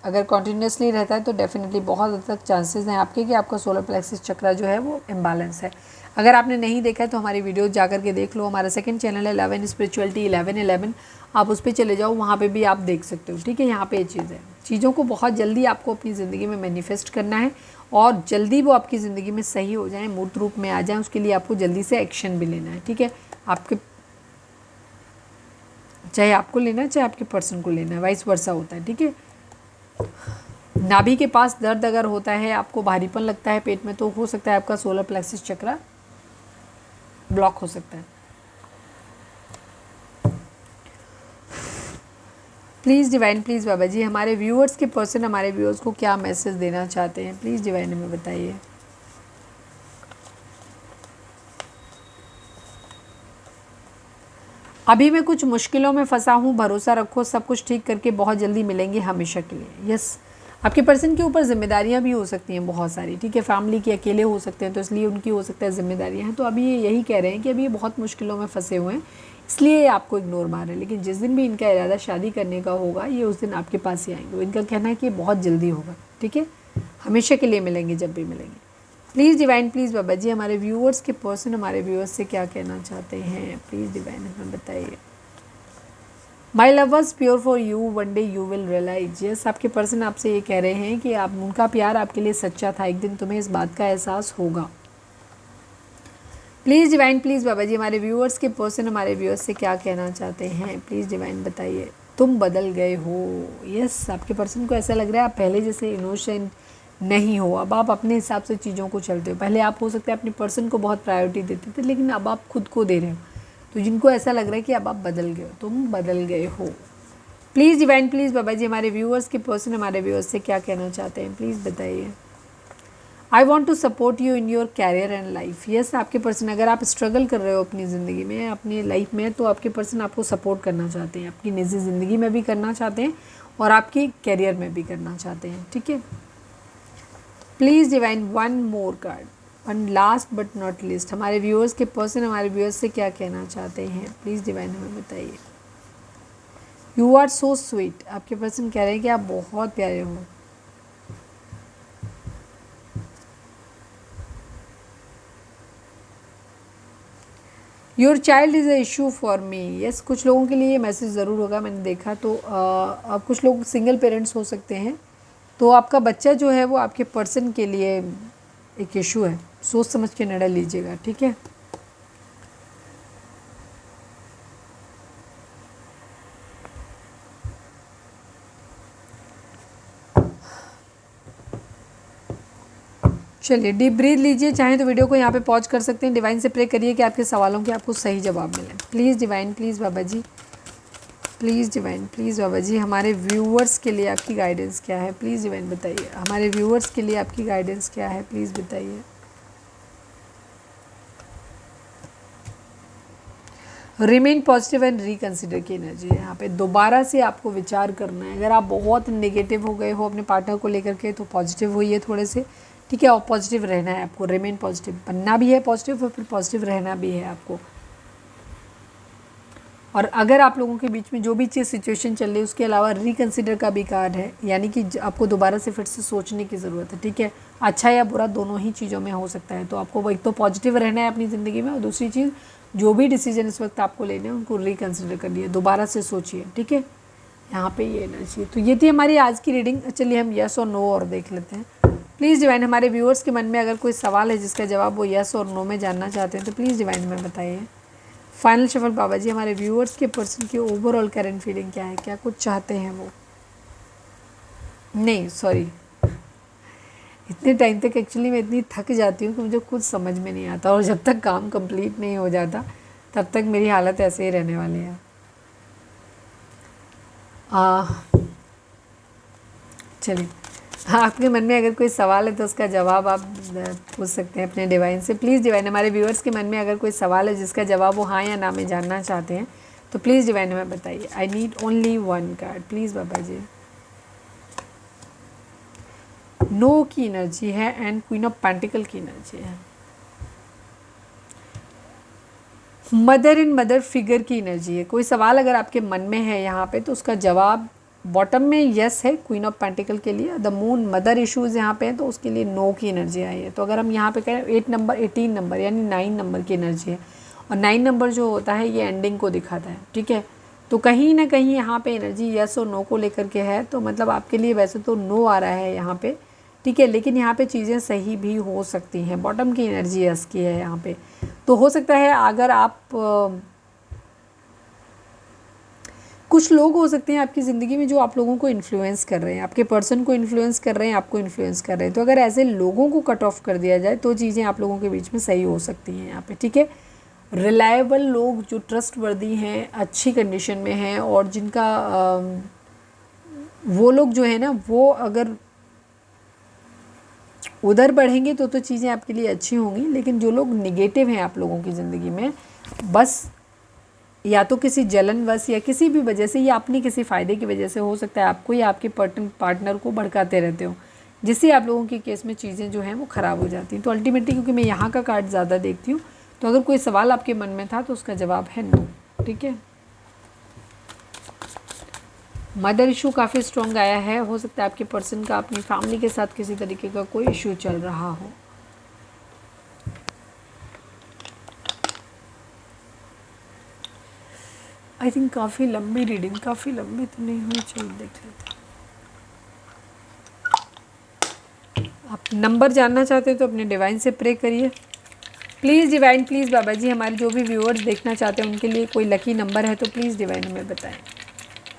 अगर कॉन्टीन्यूसली रहता है तो डेफिनेटली बहुत हद तक चांसेस हैं आपके कि आपका सोलर प्लेक्सिस चक्रा जो है वो इम्बैलेंस है। अगर आपने नहीं देखा है तो हमारी वीडियो जा कर के देख लो। हमारा सेकंड चैनल है 11 स्पिरिचुअलिटी 1111, आप उस पर चले जाओ, वहाँ पे भी आप देख सकते हो, ठीक है। यहाँ पे ये चीज़ है। चीज़ों को बहुत जल्दी आपको अपनी ज़िंदगी में मैनिफेस्ट करना है और जल्दी वो आपकी ज़िंदगी में सही हो जाए, मूर्त रूप में आ जाए, उसके लिए आपको जल्दी से एक्शन भी लेना है। ठीक है, आपके चाहे आपको लेना है चाहे आपके पर्सन को लेना है, वाइस वर्सा होता है। ठीक है, नाभि के पास दर्द अगर होता है, आपको भारीपन लगता है पेट में, तो हो सकता है आपका सोलर प्लेक्सिस चक्रा ब्लॉक हो सकता है। प्लीज़ डिवाइन, प्लीज़ बाबा जी, हमारे व्यूअर्स के पर्सन हमारे व्यूअर्स को क्या मैसेज देना चाहते हैं, प्लीज़ डिवाइन हमें बताइए। अभी मैं कुछ मुश्किलों में फंसा हूँ, भरोसा रखो, सब कुछ ठीक करके बहुत जल्दी मिलेंगे हमेशा के लिए। यस, आपके पर्सन के ऊपर जिम्मेदारियाँ भी हो सकती हैं बहुत सारी। ठीक है, फैमिली के अकेले हो सकते हैं तो इसलिए उनकी हो सकता है जिम्मेदारियाँ हैं। तो अभी ये यही कह रहे हैं कि अभी ये बहुत मुश्किलों में फंसे हुए हैं, इसलिए ये आपको इग्नोर मार रहे हैं। लेकिन जिस दिन भी इनका इरादा शादी करने का होगा, ये उस दिन आपके पास ही आएंगे। इनका कहना है कि बहुत जल्दी होगा। ठीक है, हमेशा के लिए मिलेंगे जब भी मिलेंगे। प्लीज़ डिवाइन, प्लीज़ बाबा जी, हमारे व्यूअर्स के पर्सन हमारे व्यूअर्स से क्या कहना चाहते हैं, प्लीज़ डिवाइन हमें बताइए। My love was pure for you, one day you will realize. Yes, आपके पर्सन आपसे ये कह रहे हैं कि आप उनका प्यार आपके लिए सच्चा था, एक दिन तुम्हें इस बात का एहसास होगा। प्लीज़ डिवाइन, प्लीज़ बाबा जी, हमारे व्यूअर्स के पर्सन हमारे व्यूअर्स से क्या कहना चाहते हैं, प्लीज़ डिवाइन बताइए। तुम बदल गए हो। यस, आपके पर्सन को ऐसा लग रहा है आप पहले जैसे इनोसेंट नहीं हो, अब आप अपने हिसाब से चीज़ों को चलते हो। पहले आप हो सकता है अपने पर्सन को बहुत प्रायोरिटी देते थे, लेकिन अब आप खुद को दे रहे हो। तो जिनको ऐसा लग रहा है कि अब आप बदल गए हो, तुम बदल गए हो। प्लीज़ डिवाइन, प्लीज़ बाबा जी, हमारे व्यूअर्स के पर्सन हमारे व्यूअर्स से क्या कहना चाहते हैं, प्लीज़ बताइए। I want to support you in your career and life. Yes, आपके पर्सन अगर आप स्ट्रगल कर रहे हो अपनी ज़िंदगी में, अपनी लाइफ में, तो आपके पर्सन आपको सपोर्ट करना चाहते हैं, अपनी निजी ज़िंदगी में भी करना चाहते हैं और आपकी कैरियर में भी करना चाहते हैं। ठीक है, please divine one more card, one last but not least, हमारे व्यूअर्स के पर्सन हमारे व्यूअर्स से क्या कहना चाहते हैं, प्लीज़ डिवाइन हमें बताइए। यू आर सो स्वीट, आपके पर्सन कह रहे हैं कि आप बहुत प्यारे हो। Your child is a issue for me. Yes, कुछ लोगों के लिए ये मैसेज ज़रूर होगा, मैंने देखा। तो अब कुछ लोग सिंगल पेरेंट्स हो सकते हैं, तो आपका बच्चा जो है वो आपके पर्सन के लिए एक इशू है, सोच समझ के निर्णय लीजिएगा। ठीक है, चलिए डीप ब्रीथ लीजिए, चाहें तो वीडियो को यहाँ पे पॉज कर सकते हैं। डिवाइन से प्रे करिए कि आपके सवालों के आपको सही जवाब मिले। प्लीज़ डिवाइन, प्लीज़ बाबा जी, प्लीज़ डिवाइन, प्लीज़ बाबा जी, हमारे व्यूअर्स के लिए आपकी गाइडेंस क्या है, प्लीज़ डिवाइन बताइए। हमारे व्यूअर्स के लिए आपकी गाइडेंस क्या है, प्लीज़ बताइए। रिमेन पॉजिटिव एंड रिकन्सिडर की एनर्जी है यहाँ पे। दोबारा से आपको विचार करना है। अगर आप बहुत नेगेटिव हो गए हो अपने पार्टनर को लेकर के, तो पॉजिटिव होइए थोड़े से। ठीक है, और पॉजिटिव रहना है आपको, रिमेन पॉजिटिव बनना भी है पॉजिटिव, और फिर पॉजिटिव रहना भी है आपको। और अगर आप लोगों के बीच में जो भी चीज़ सिचुएशन चल रही है, उसके अलावा रिकन्सिडर का भी कार्ड है, यानी कि आपको दोबारा से फिर से सोचने की ज़रूरत है। ठीक है, अच्छा या बुरा दोनों ही चीज़ों में हो सकता है। तो आपको एक तो पॉजिटिव रहना है अपनी ज़िंदगी में, और दूसरी चीज़ जो भी डिसीजन इस वक्त आपको लेने हैं उनको रिकन्सिडर करिए, दोबारा से सोचिए। ठीक है, यहाँ पे ये एनर्जी। तो ये थी हमारी आज की रीडिंग। चलिए हम येस और नो और देख लेते हैं। प्लीज़ डिवाइन, हमारे व्यूअर्स के मन में अगर कोई सवाल है जिसका जवाब वो येस और नो में जानना चाहते हैं, तो प्लीज़ डिवाइन हमें बताइए। फाइनल शफल बाबा जी, हमारे व्यूअर्स के पर्सन की ओवरऑल करंट फीलिंग क्या है, क्या कुछ चाहते हैं वो? नहीं, सॉरी, इतने टाइम तक एक्चुअली मैं इतनी थक जाती हूँ कि मुझे कुछ समझ में नहीं आता, और जब तक काम कंप्लीट नहीं हो जाता तब तक मेरी हालत ऐसे ही रहने वाली है। चलिए, आपके मन में अगर कोई सवाल है तो उसका जवाब आप पूछ सकते हैं अपने डिवाइन से। प्लीज़ डिवाइन, हमारे व्यूअर्स के मन में अगर कोई सवाल है जिसका जवाब वो हाँ या ना में जानना चाहते हैं, तो प्लीज़ डिवाइन हमें बताइए। I need only one card, please बाबा जी। नो की एनर्जी है एंड क्वीन ऑफ पेंटिकल की एनर्जी है। मदर इन मदर फिगर की एनर्जी है। कोई सवाल अगर आपके मन में है यहाँ पे, तो उसका जवाब बॉटम में यस है क्वीन ऑफ पेंटिकल के लिए। द मून मदर इश्यूज़ यहाँ पे हैं, तो उसके लिए नो की एनर्जी आई है। तो अगर हम यहाँ पे कहें 8 नंबर 18 नंबर यानी 9 नंबर की एनर्जी है, और 9 नंबर जो होता है ये एंडिंग को दिखाता है। ठीक है, तो कहीं ना कहीं यहाँ पे एनर्जी यस और नो को लेकर के है, तो मतलब आपके लिए वैसे तो नो आ रहा है यहाँ पे, ठीक है, लेकिन यहाँ पे चीज़ें सही भी हो सकती हैं। बॉटम की एनर्जी यस की है यहाँ पे, तो हो सकता है अगर आप कुछ लोग हो सकते हैं आपकी ज़िंदगी में जो आप लोगों को इन्फ्लुएंस कर रहे हैं, आपके पर्सन को इन्फ्लुएंस कर रहे हैं, आपको इन्फ्लुएंस कर रहे हैं। तो अगर ऐसे लोगों को कट ऑफ कर दिया जाए तो चीज़ें आप लोगों के बीच में सही हो सकती हैं यहाँ पे, ठीक है। रिलायबल लोग जो ट्रस्ट वर्दी हैं, अच्छी कंडीशन में हैं, और जिनका वो लोग जो है ना, वो अगर उधर बढ़ेंगे तो चीज़ें आपके लिए अच्छी होंगी। लेकिन जो लोग निगेटिव हैं आप लोगों की ज़िंदगी में, बस या तो किसी जलनवश या किसी भी वजह से, या अपनी किसी फ़ायदे की वजह से, हो सकता है आपको या आपके पार्टनर को भड़काते रहते हो, जिससे आप लोगों के केस में चीज़ें जो हैं वो ख़राब हो जाती हैं। तो अल्टीमेटली क्योंकि मैं यहाँ का कार्ड ज़्यादा देखती हूँ, तो अगर कोई सवाल आपके मन में था तो उसका जवाब है नो, ठीक है। मदर इशू काफ़ी स्ट्रॉन्ग आया है। हो सकता है आपके पर्सन का अपनी फैमिली के साथ किसी तरीके का कोई इशू चल रहा हो। आई थिंक काफ़ी लंबी रीडिंग, काफ़ी लंबी तो नहीं हुई, चलो देख लेते हैं। आप नंबर जानना चाहते हो तो अपने डिवाइन से प्रे करिए प्लीज़। डिवाइन प्लीज़ बाबा जी, हमारे जो भी व्यूअर्स देखना चाहते हैं उनके लिए कोई लकी नंबर है तो प्लीज़ डिवाइन हमें बताएं,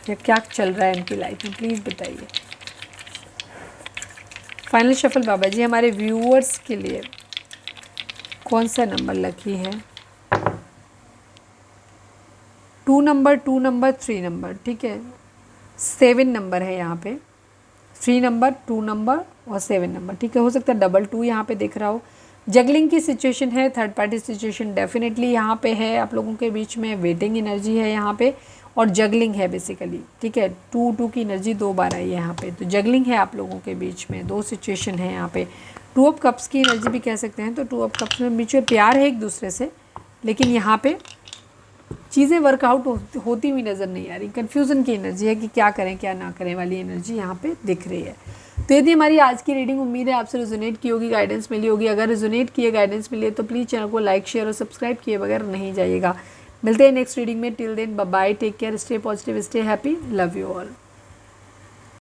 या क्या चल रहा है उनकी लाइफ में, प्लीज़ बताइए। फाइनल शफल बाबा जी, हमारे व्यूअर्स के लिए कौन सा नंबर लकी है? 2 नंबर, 2 नंबर, 3 नंबर, ठीक है। 7 नंबर है यहाँ पे, 3 नंबर, 2 नंबर और 7 नंबर, ठीक है। हो सकता है डबल 2 यहाँ पे दिख रहा हो। जगलिंग की सिचुएशन है, थर्ड पार्टी सिचुएशन डेफिनेटली यहाँ पे है आप लोगों के बीच में, वेटिंग एनर्जी है यहाँ पे, और जगलिंग है बेसिकली, ठीक है। 2 की एनर्जी 2 बार आई है यहाँ पे, तो जगलिंग है आप लोगों के बीच में, 2 सिचुएशन है यहाँ पे। 2 ऑफ कप्स की एनर्जी भी कह सकते हैं, तो 2 ऑफ कप्स में बीच में प्यार है एक दूसरे से, लेकिन यहाँ पे चीज़ें वर्कआउट होती हुई नज़र नहीं आ रही। कन्फ्यूज़न की एनर्जी है कि क्या करें क्या ना करें वाली एनर्जी यहाँ पे दिख रही है। तो यदि हमारी आज की रीडिंग, उम्मीद है आपसे रिजोनेट की होगी, गाइडेंस मिली होगी। अगर रिजोनेट किए, गाइडेंस मिली है तो प्लीज़ चैनल को लाइक, शेयर और सब्सक्राइब किए बगैर नहीं जाइएगा। मिलते हैं नेक्स्ट रीडिंग में। Till then bye bye, take care, stay positive, stay happy, love you all.